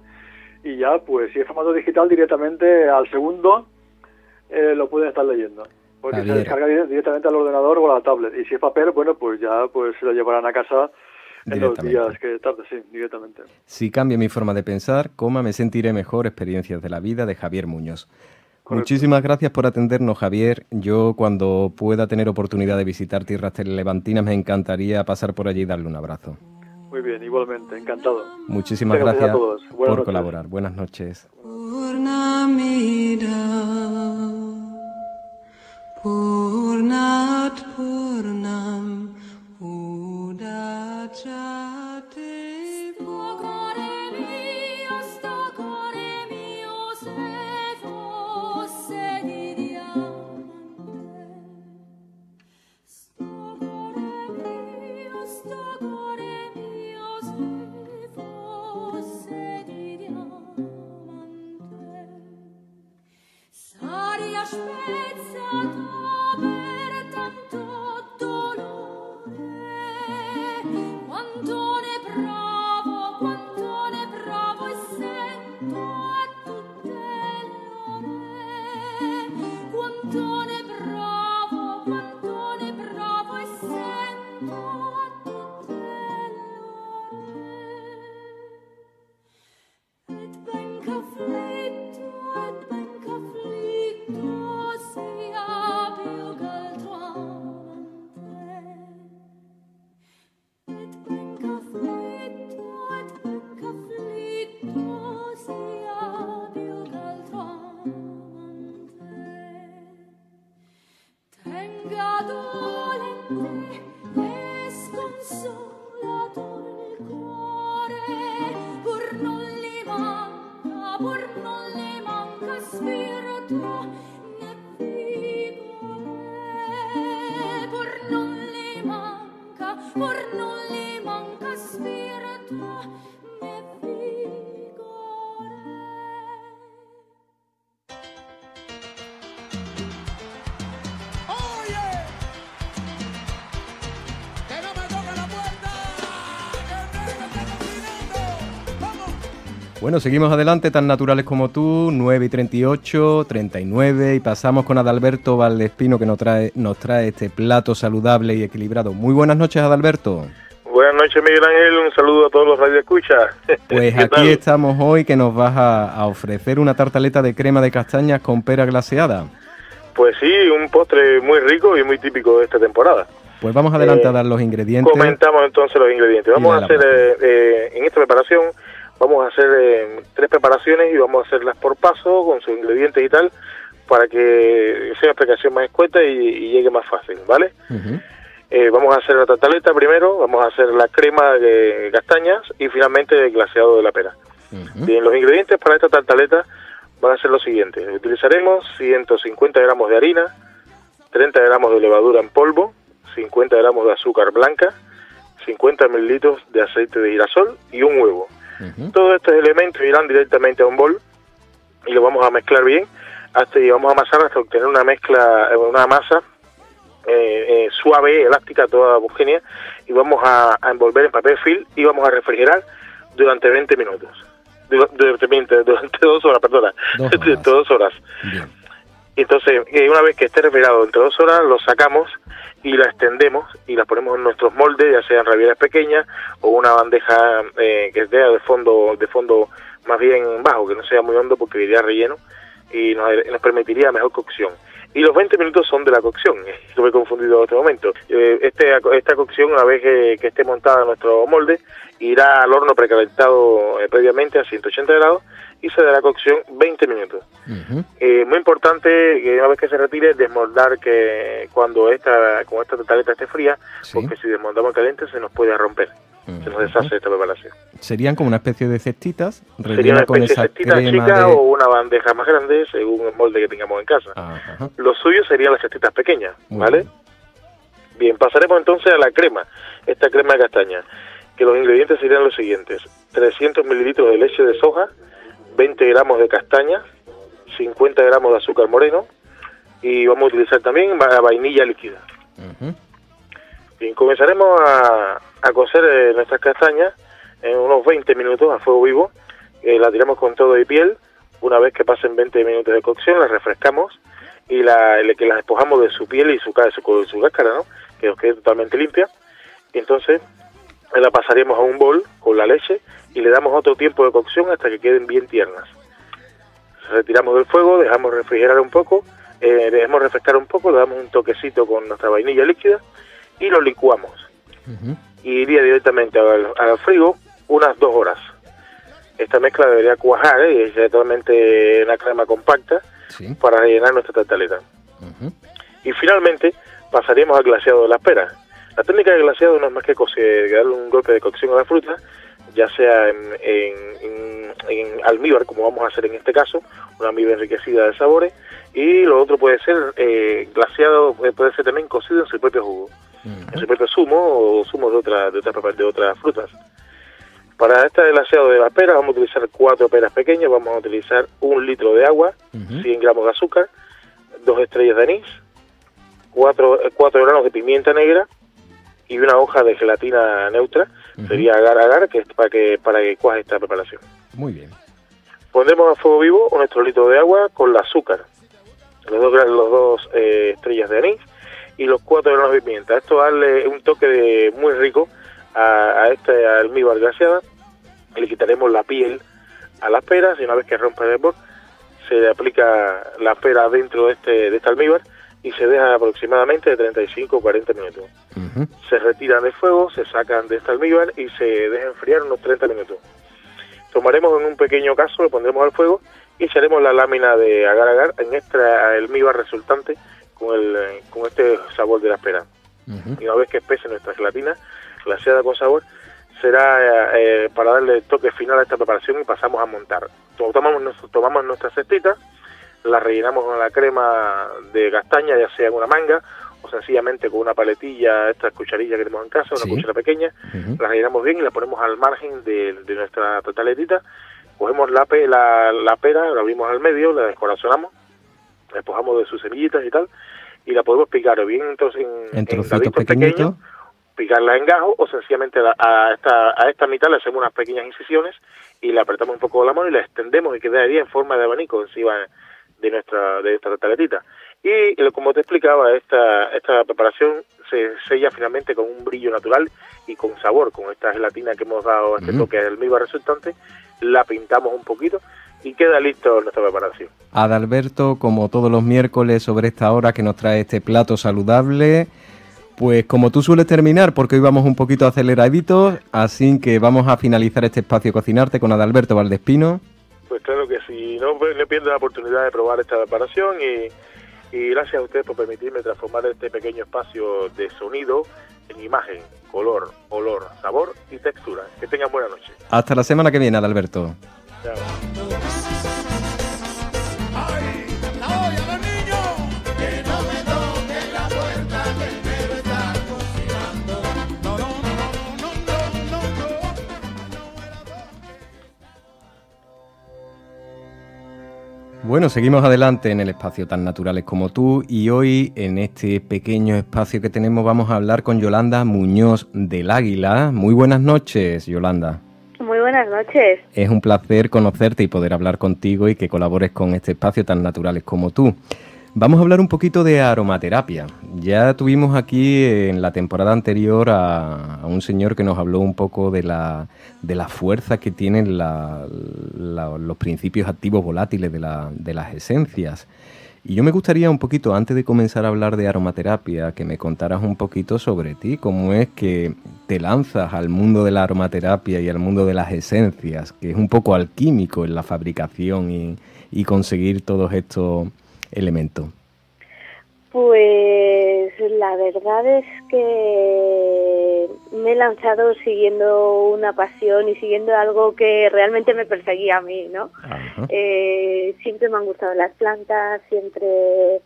y ya, pues si es formato digital, directamente al segundo lo pueden estar leyendo. Porque se descarga directamente al ordenador o a la tablet. Y si es papel, bueno, pues ya pues se lo llevarán a casa en los días que tarde, sí, directamente. Si cambio mi forma de pensar, me sentiré mejor. Experiencias de la vida, de Javier Muñoz. Correcto. Muchísimas gracias por atendernos, Javier. Yo, cuando pueda tener oportunidad de visitar tierras televantinas, me encantaría pasar por allí y darle un abrazo. Muy bien, igualmente, encantado. Muchísimas gracias a todos. Por colaborar. Buenas noches. Bueno, seguimos adelante, tan naturales como tú, 9:38, 39, y pasamos con Adalberto Valdespino, que nos trae este plato saludable y equilibrado. Muy buenas noches, Adalberto. Buenas noches, Miguel Ángel, un saludo a todos los radioescuchas. Pues aquí estamos hoy, que nos vas a ofrecer una tartaleta de crema de castañas con pera glaseada. Pues sí, un postre muy rico y muy típico de esta temporada. Pues vamos adelante a dar los ingredientes. Comentamos entonces los ingredientes. Vamos a hacer, en esta preparación, vamos a hacer 3 preparaciones y vamos a hacerlas por paso, con sus ingredientes y tal, para que sea una explicación más escueta y llegue más fácil, ¿vale? Vamos a hacer la tartaleta primero, vamos a hacer la crema de castañas y finalmente el glaseado de la pera. Bien, los ingredientes para esta tartaleta van a ser los siguientes. Utilizaremos 150 gramos de harina, 30 gramos de levadura en polvo, 50 gramos de azúcar blanca, 50 mililitros de aceite de girasol y un huevo. Todos estos elementos irán directamente a un bol y lo vamos a mezclar bien y vamos a amasar hasta obtener una masa suave, elástica, toda homogénea, y vamos a envolver en papel film y vamos a refrigerar durante 20 minutos. Durante 2 horas, perdona. 2 horas. Bien. Entonces, una vez que esté refrigerado entre 2 horas, lo sacamos y la extendemos y la ponemos en nuestros moldes, ya sean rabieras pequeñas o una bandeja que sea de fondo más bien bajo, que no sea muy hondo porque iría relleno y nos permitiría mejor cocción. Y los 20 minutos son de la cocción, lo he confundido en este momento. Esta cocción, una vez que esté montada en nuestro molde, irá al horno precalentado previamente a 180 grados y se dará cocción 20 minutos. Muy importante que una vez que se retire, desmoldar que cuando esta tartaleta esté fría, porque si desmoldamos caliente se nos puede romper. Se nos deshace esta preparación. ¿Serían como una especie de cestitas? Sería una especie de cestita chica o una bandeja más grande, según el molde que tengamos en casa. Lo suyo serían las cestitas pequeñas, ¿vale? Bien, pasaremos entonces a la crema, esta crema de castaña, que los ingredientes serían los siguientes: 300 mililitros de leche de soja, 20 gramos de castaña, 50 gramos de azúcar moreno, y vamos a utilizar también vainilla líquida. Bien, comenzaremos a cocer nuestras castañas en unos 20 minutos a fuego vivo. La tiramos con todo y piel. Una vez que pasen 20 minutos de cocción, las refrescamos y que las despojamos de su piel y su cáscara, ¿no? Que nos quede totalmente limpia. Y entonces la pasaremos a un bol con la leche y le damos otro tiempo de cocción hasta que queden bien tiernas. Retiramos del fuego, dejamos refrigerar un poco, dejamos refrescar un poco, le damos un toquecito con nuestra vainilla líquida y lo licuamos. Y iría directamente al frigo unas 2 horas. Esta mezcla debería cuajar y es totalmente una crema compacta para rellenar nuestra tartaleta. Y finalmente pasaríamos al glaseado de las peras. La técnica de glaseado no es más que darle un golpe de cocción a la fruta, ya sea en almíbar, como vamos a hacer en este caso, una almíbar enriquecida de sabores, y lo otro puede ser glaseado, puede ser también cocido en su propio jugo, en su propio zumo o zumo de otras frutas. Para este glaseado de las peras vamos a utilizar 4 peras pequeñas, vamos a utilizar 1 litro de agua, 100 gramos de azúcar, 2 estrellas de anís, 4 granos de pimienta negra y una hoja de gelatina neutra, sería agar-agar, que es para que cuaje esta preparación. Muy bien. Pondremos a fuego vivo nuestro litro de agua con el azúcar, los 2 estrellas de anís y los 4 granos de pimienta. Esto va a darle un toque muy rico a esta almíbar glaseada. Le quitaremos la piel a las peras y una vez que rompa el hervor se le aplica la pera dentro de esta almíbar y se deja aproximadamente de 35 o 40 minutos. Se retiran del fuego, se sacan de esta almíbar y se dejan enfriar unos 30 minutos. Tomaremos en un pequeño caso, lo pondremos al fuego y echaremos la lámina de agar-agar en esta almíbar resultante con este sabor de la pera. Y una vez que espese nuestra gelatina glaseada con sabor, será para darle el toque final a esta preparación y pasamos a montar. Tomamos nuestra cestita, la rellenamos con la crema de castaña, ya sea en una manga o sencillamente con una paletilla, estas cucharillas que tenemos en casa, una cuchara pequeña, la rellenamos bien y la ponemos al margen de nuestra tartaletita. Cogemos la pera, la abrimos al medio, la descorazonamos, la despojamos de sus semillitas y tal, y la podemos picar o bien entonces en trocitos pequeños, picarla en gajo, o sencillamente a esta mitad le hacemos unas pequeñas incisiones y la apretamos un poco con la mano y la extendemos y quedaría en forma de abanico encima de esta tartaletita. Y como te explicaba, esta preparación se sella finalmente con un brillo natural y con sabor, con esta gelatina que hemos dado a este toque de almíbar resultante, la pintamos un poquito y queda listo nuestra preparación. Adalberto, como todos los miércoles sobre esta hora que nos trae este plato saludable, pues como tú sueles terminar, porque hoy vamos un poquito aceleraditos, así que vamos a finalizar este espacio Cocinarte con Adalberto Valdespino. Pues claro que sí, no pierdo la oportunidad de probar esta preparación y gracias a ustedes por permitirme transformar este pequeño espacio de sonido en imagen, color, olor, sabor y textura. Que tengan buena noche. Hasta la semana que viene, Adalberto. Chao. Bueno, seguimos adelante en el espacio Tan Naturales como Tú y hoy en este pequeño espacio que tenemos vamos a hablar con Yolanda Muñoz del Águila. Muy buenas noches, Yolanda. Muy buenas noches. Es un placer conocerte y poder hablar contigo y que colabores con este espacio Tan Naturales como Tú. Vamos a hablar un poquito de aromaterapia. Ya tuvimos aquí en la temporada anterior a un señor que nos habló un poco de la fuerza que tienen los principios activos volátiles de las esencias. Y yo me gustaría un poquito, antes de comenzar a hablar de aromaterapia, que me contaras un poquito sobre ti, cómo es que te lanzas al mundo de la aromaterapia y al mundo de las esencias, que es un poco alquímico en la fabricación y conseguir todos estos elementos. Pues la verdad es que me he lanzado siguiendo una pasión y siguiendo algo que realmente me perseguía a mí, ¿no? Siempre me han gustado las plantas, siempre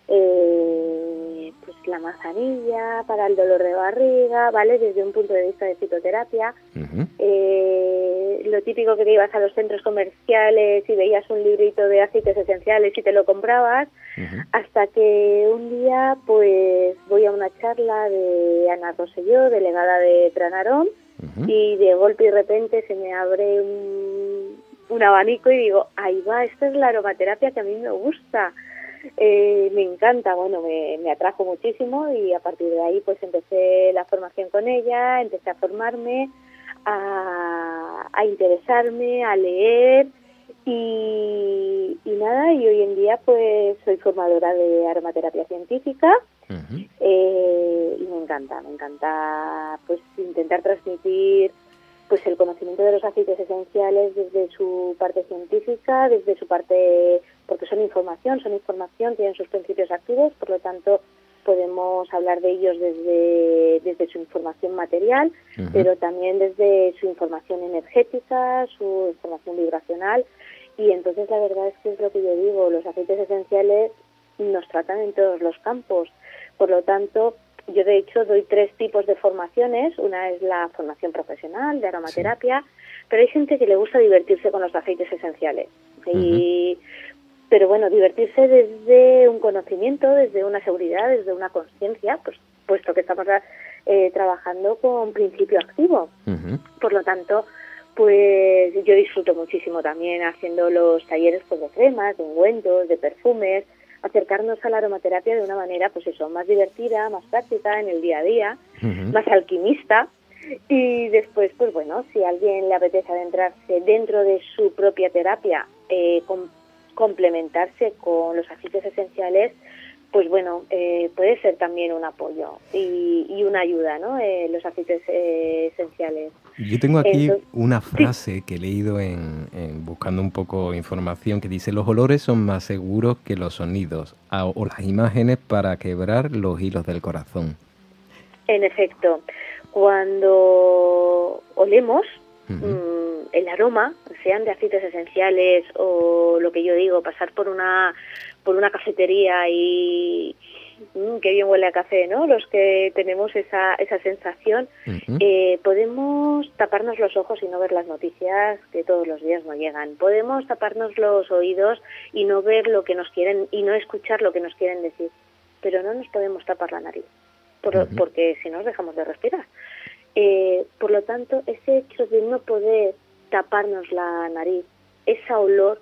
pues la manzanilla para el dolor de barriga, ¿vale? Desde un punto de vista de fitoterapia. Lo típico que te ibas a los centros comerciales y veías un librito de aceites esenciales y te lo comprabas, hasta que un día pues voy a una charla de Ana Rosselló, delegada de Pranarom, y de golpe y repente se me abre un abanico y digo, ahí va, esta es la aromaterapia que a mí me gusta. Me encanta, bueno, me atrajo muchísimo y a partir de ahí pues empecé la formación con ella, empecé a formarme, a interesarme, a leer y nada, y hoy en día pues soy formadora de aromaterapia científica. Y me encanta pues intentar transmitir pues el conocimiento de los aceites esenciales desde su parte científica, desde su parte, porque son información, tienen sus principios activos, por lo tanto podemos hablar de ellos desde su información material, pero también desde su información energética, su información vibracional, y entonces la verdad es que es lo que yo digo, los aceites esenciales nos tratan en todos los campos, por lo tanto yo de hecho doy 3 tipos de formaciones. Una es la formación profesional de aromaterapia, pero hay gente que le gusta divertirse con los aceites esenciales. Pero bueno, divertirse desde un conocimiento, desde una seguridad, desde una conciencia, pues puesto que estamos trabajando con principio activo. Por lo tanto, pues yo disfruto muchísimo también haciendo los talleres pues, de cremas, de ungüentos, de perfumes, acercarnos a la aromaterapia de una manera, pues eso, más divertida, más práctica en el día a día, más alquimista. Y después, pues bueno, si a alguien le apetece adentrarse dentro de su propia terapia, complementarse con los aceites esenciales, pues bueno, puede ser también un apoyo y una ayuda, ¿no? Los aceites esenciales. Yo tengo aquí una frase que he leído buscando un poco información que dice: los olores son más seguros que los sonidos o las imágenes para quebrar los hilos del corazón. En efecto, cuando olemos el aroma, sean de aceites esenciales o lo que yo digo, pasar por una cafetería y qué bien huele a café, ¿no? Los que tenemos esa sensación, podemos taparnos los ojos y no ver las noticias que todos los días nos llegan. Podemos taparnos los oídos y no ver lo que nos quieren y no escuchar lo que nos quieren decir. Pero no nos podemos tapar la nariz, porque si no dejamos de respirar. Por lo tanto, ese hecho de no poder taparnos la nariz, ese olor,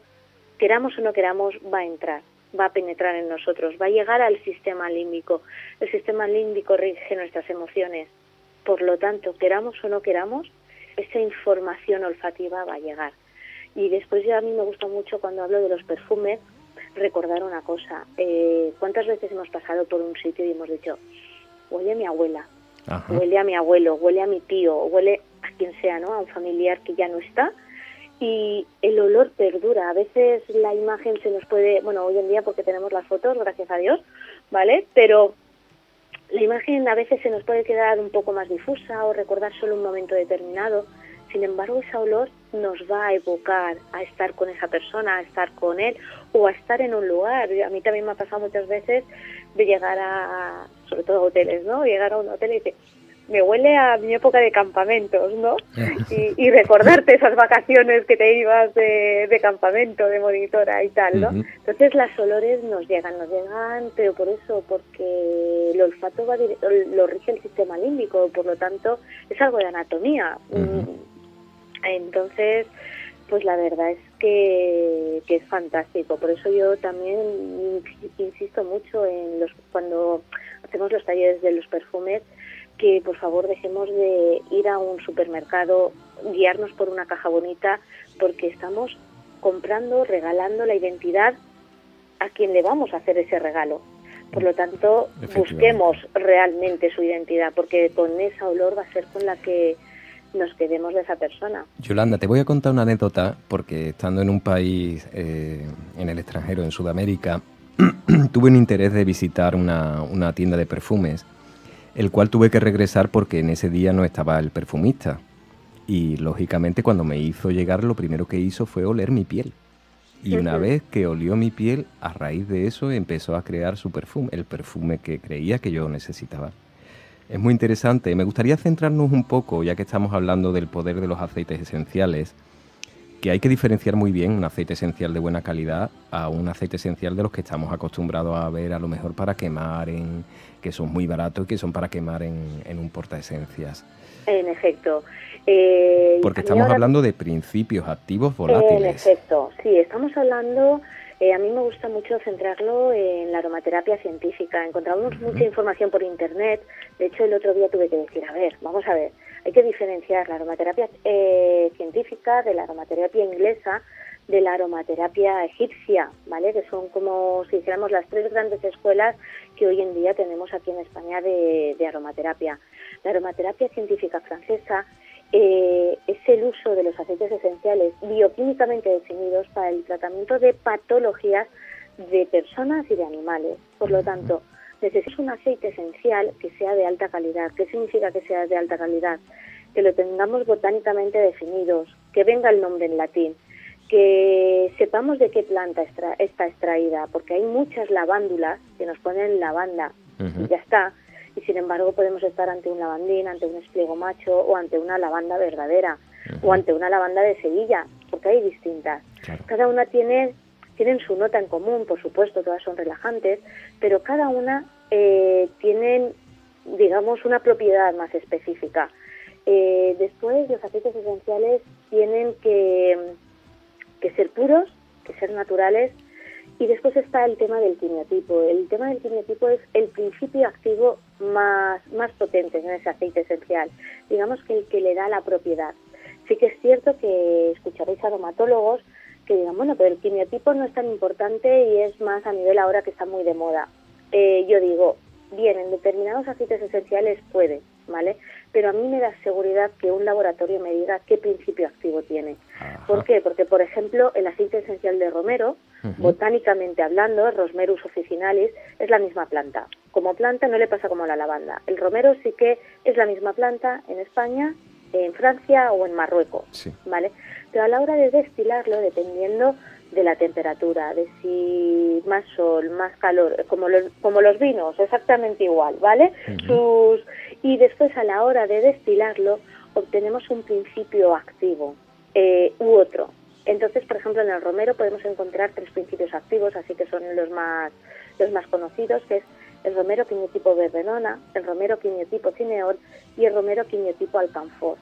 queramos o no queramos, va a entrar, va a penetrar en nosotros, va a llegar al sistema límbico. El sistema límbico rige nuestras emociones. Por lo tanto, queramos o no queramos, esa información olfativa va a llegar. Y después ya a mí me gusta mucho cuando hablo de los perfumes, recordar una cosa. ¿Cuántas veces hemos pasado por un sitio y hemos dicho, huele a mi abuela, huele a mi abuelo, huele a mi tío, huele a quien sea, ¿no? A un familiar que ya no está? Y el olor perdura. A veces la imagen se nos puede, bueno, hoy en día porque tenemos las fotos, gracias a Dios, ¿vale? Pero la imagen a veces se nos puede quedar un poco más difusa o recordar solo un momento determinado. Sin embargo, ese olor nos va a evocar a estar con esa persona, a estar con él o a estar en un lugar. A mí también me ha pasado muchas veces de llegar a, sobre todo a hoteles, ¿no? Llegar a un hotel y decir, me huele a mi época de campamentos, ¿no? Y recordarte esas vacaciones que te ibas de campamento, de monitora y tal, ¿no? Entonces los olores nos llegan, pero por eso, porque el olfato lo rige el sistema límbico, por lo tanto es algo de anatomía. Entonces, Pues la verdad es que es fantástico. Por eso yo también insisto mucho en cuando hacemos los talleres de los perfumes, que por favor dejemos de ir a un supermercado, guiarnos por una caja bonita, porque estamos comprando, regalando la identidad a quien le vamos a hacer ese regalo. Por lo tanto, busquemos realmente su identidad, porque con esa olor va a ser con la que nos quedemos de esa persona. Yolanda, te voy a contar una anécdota, porque estando en un país, en el extranjero, en Sudamérica, tuve un interés de visitar una tienda de perfumes, el cual tuve que regresar porque en ese día no estaba el perfumista. Y lógicamente cuando me hizo llegar, lo primero que hizo fue oler mi piel. Y una vez que olió mi piel, a raíz de eso empezó a crear su perfume, el perfume que creía que yo necesitaba. Es muy interesante. Me gustaría centrarnos un poco, ya que estamos hablando del poder de los aceites esenciales, que hay que diferenciar muy bien un aceite esencial de buena calidad a un aceite esencial de los que estamos acostumbrados a ver, a lo mejor para quemar, que son muy baratos y que son para quemar en un portaesencias. En efecto. Porque estamos hablando de principios activos volátiles. En efecto, sí, estamos hablando... a mí me gusta mucho centrarlo en la aromaterapia científica. Encontramos mucha información por internet. De hecho, el otro día tuve que decir, vamos a ver, hay que diferenciar la aromaterapia científica de la aromaterapia inglesa, de la aromaterapia egipcia, ¿vale? Que son como si dijéramos las tres grandes escuelas que hoy en día tenemos aquí en España de aromaterapia. La aromaterapia científica francesa es el uso de los aceites esenciales bioquímicamente definidos para el tratamiento de patologías de personas y de animales. Por lo tanto, necesitamos un aceite esencial que sea de alta calidad. ¿Qué significa que sea de alta calidad? Que lo tengamos botánicamente definidos, que venga el nombre en latín, que sepamos de qué planta está extraída, porque hay muchas lavándulas que nos ponen lavanda y ya está. Y sin embargo podemos estar ante un lavandín, ante un espliego macho o ante una lavanda verdadera o ante una lavanda de Sevilla, porque hay distintas. Claro. Cada una tienen su nota en común, por supuesto, todas son relajantes, pero cada una tienen, digamos, una propiedad más específica. Después los aceites esenciales tienen que ser puros, que ser naturales. Y después está el tema del quimiotipo. El tema del quimiotipo es el principio activo más potente en ese aceite esencial. Digamos que el que le da la propiedad. Sí que es cierto que escucharéis aromatólogos que digan, bueno, pero el quimiotipo no es tan importante y es más a nivel ahora que está muy de moda. Yo digo, bien, en determinados aceites esenciales puede, ¿vale? Pero a mí me da seguridad que un laboratorio me diga qué principio activo tiene. Ajá. ¿Por qué? Porque, por ejemplo, el aceite esencial de romero, botánicamente hablando, Rosmerus officinalis, es la misma planta. Como planta no le pasa como la lavanda. El romero sí que es la misma planta en España, en Francia o en Marruecos, sí. ¿Vale? Pero a la hora de destilarlo, dependiendo de la temperatura, de si más sol, más calor, como los vinos, exactamente igual, ¿vale? Y después a la hora de destilarlo obtenemos un principio activo u otro. Entonces, por ejemplo, en el romero podemos encontrar 3 principios activos, así que son los más conocidos, que es el romero quimiotipo verbenona, el romero quimiotipo cineol y el romero quimiotipo alcanfor.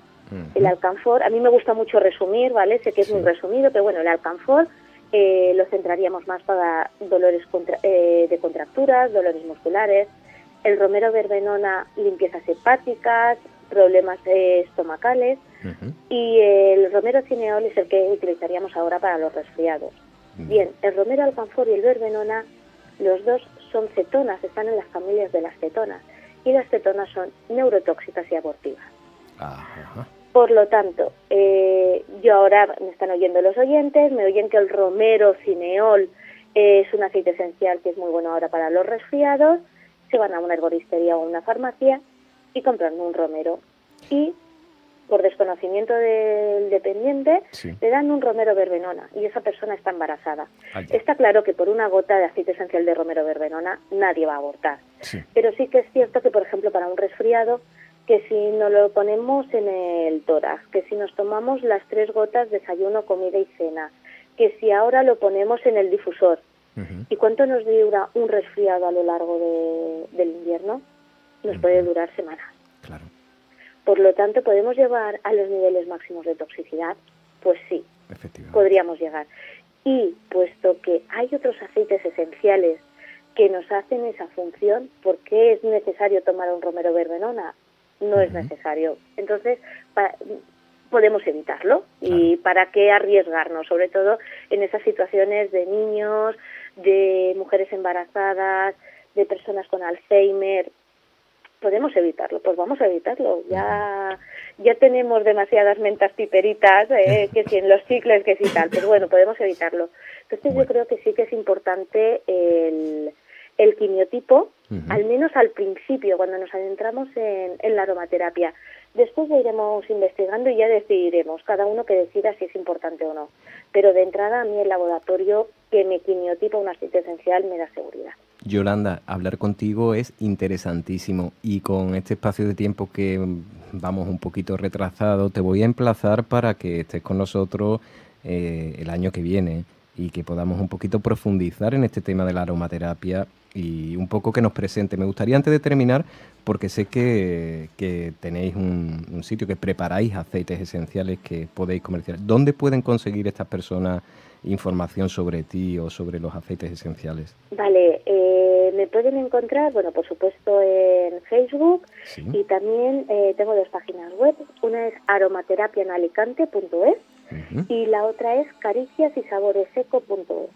El alcanfor, a mí me gusta mucho resumir, ¿vale? Sé que es muy resumido, pero bueno, el alcanfor lo centraríamos más para dolores de contracturas, dolores musculares. El romero verbenona, limpiezas hepáticas, problemas estomacales. Y el romero cineol es el que utilizaríamos ahora para los resfriados. Bien, el romero alcanfor y el verbenona, los dos son cetonas, están en las familias de las cetonas. Y las cetonas son neurotóxicas y abortivas. Ajá. Por lo tanto, yo ahora me están oyendo los oyentes, me oyen que el romero cineol es un aceite esencial que es muy bueno ahora para los resfriados, se van a una herboristería o a una farmacia y compran un romero. Y por desconocimiento del dependiente, le dan un romero verbenona y esa persona está embarazada. Está claro que por una gota de aceite esencial de romero verbenona nadie va a abortar. Pero sí que es cierto que, por ejemplo, para un resfriado, que si nos lo ponemos en el tórax, que si nos tomamos las 3 gotas desayuno, comida y cena, que si ahora lo ponemos en el difusor. ¿Y cuánto nos dura un resfriado a lo largo del invierno? Nos puede durar semanas. Claro. Por lo tanto, ¿podemos llevar a los niveles máximos de toxicidad? Pues sí. podríamos llegar. Y puesto que hay otros aceites esenciales que nos hacen esa función, ¿por qué es necesario tomar un romero verbenona? No es necesario. Entonces, podemos evitarlo. ¿Y para qué arriesgarnos? Sobre todo en esas situaciones de niños, de mujeres embarazadas, de personas con Alzheimer. ¿Podemos evitarlo? Pues vamos a evitarlo. Ya tenemos demasiadas mentas piperitas, que si en los cicles, que si tal. Pero bueno, podemos evitarlo. Entonces yo creo que sí que es importante el quimiotipo, al menos al principio, cuando nos adentramos en la aromaterapia. Después ya iremos investigando y ya decidiremos, cada uno que decida si es importante o no. Pero de entrada, a mí el laboratorio que me quimiotipa un aceite esencial me da seguridad. Yolanda, hablar contigo es interesantísimo y con este espacio de tiempo que vamos un poquito retrasado, te voy a emplazar para que estés con nosotros el año que viene y que podamos un poquito profundizar en este tema de la aromaterapia y un poco que nos presente. Me gustaría, antes de terminar, porque sé que tenéis un sitio, que preparáis aceites esenciales que podéis comercializar. ¿Dónde pueden conseguir estas personas información sobre ti o sobre los aceites esenciales? Vale, me pueden encontrar, bueno, por supuesto en Facebook, y también tengo dos páginas web. Una es aromaterapianalicante.es y la otra es cariciasysaboreseco.es.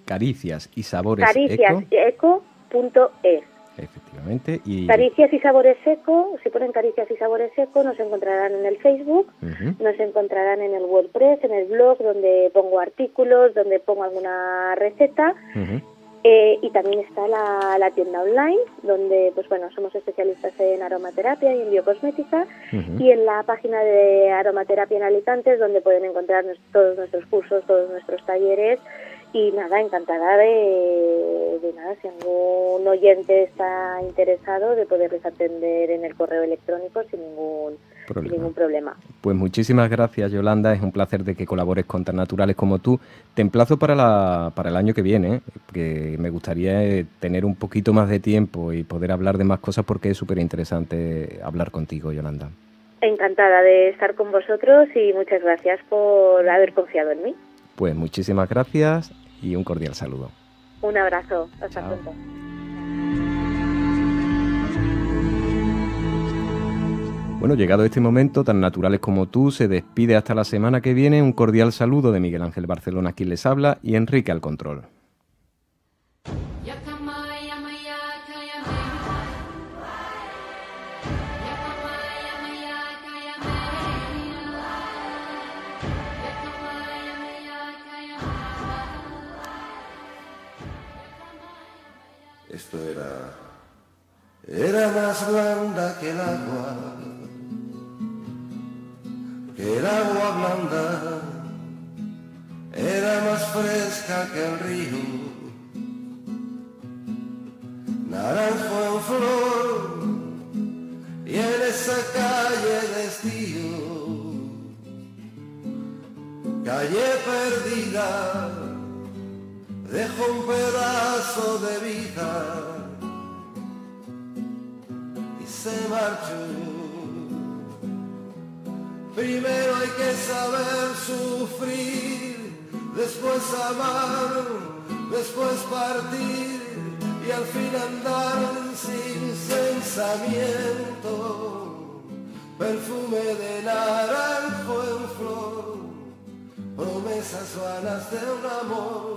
Caricias y sabores Cariciaseco.es. Efectivamente. Y Caricias y Sabores Seco, si ponen Caricias y Sabores Seco, nos encontrarán en el Facebook, nos encontrarán en el WordPress, en el blog, donde pongo artículos, donde pongo alguna receta, y también está la tienda online, donde pues bueno, somos especialistas en aromaterapia y en biocosmética, y en la página de Aromaterapia en Alicante, donde pueden encontrar todos nuestros cursos, todos nuestros talleres. Y nada, encantada de nada, si algún oyente está interesado, de poderles atender en el correo electrónico sin ningún problema. Pues muchísimas gracias, Yolanda. Es un placer de que colabores con tan naturales como tú. Te emplazo para el año que viene, que me gustaría tener un poquito más de tiempo y poder hablar de más cosas, porque es súper interesante hablar contigo, Yolanda. Encantada de estar con vosotros y muchas gracias por haber confiado en mí. Pues muchísimas gracias y un cordial saludo. Un abrazo. Hasta pronto. Bueno, llegado este momento, tan naturales como tú, se despide hasta la semana que viene. Un cordial saludo de Miguel Ángel Barcelona, quien les habla, y Enrique al control. Esto era más blanda que el agua blanda, era más fresca que el río, naranjo en flor, y en esa calle de estío, calle perdida, dejo un pedazo de vida y se marchó. Primero hay que saber sufrir, después amar, después partir y al fin andar sin censamiento. Perfume de naranjo en flor, promesas vanas de un amor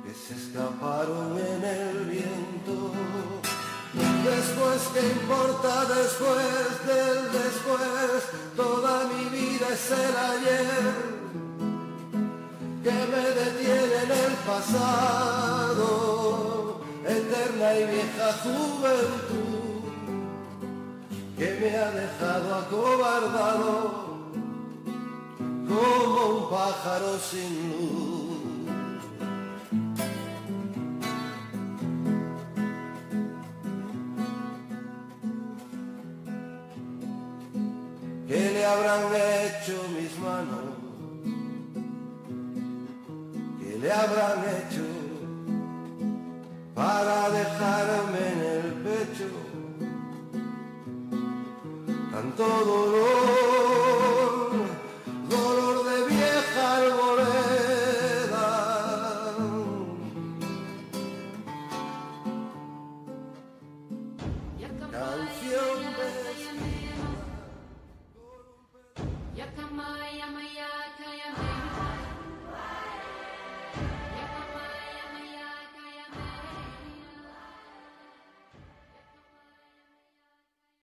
que se escaparon en el viento. Después, ¿qué importa después del después? Toda mi vida es el ayer que me detiene en el pasado, eterna y vieja juventud que me ha dejado acobardado como un pájaro sin luz. ¿Qué le habrán hecho mis manos? ¿Qué le habrán hecho para dejarme en el pecho tanto dolor, dolor canción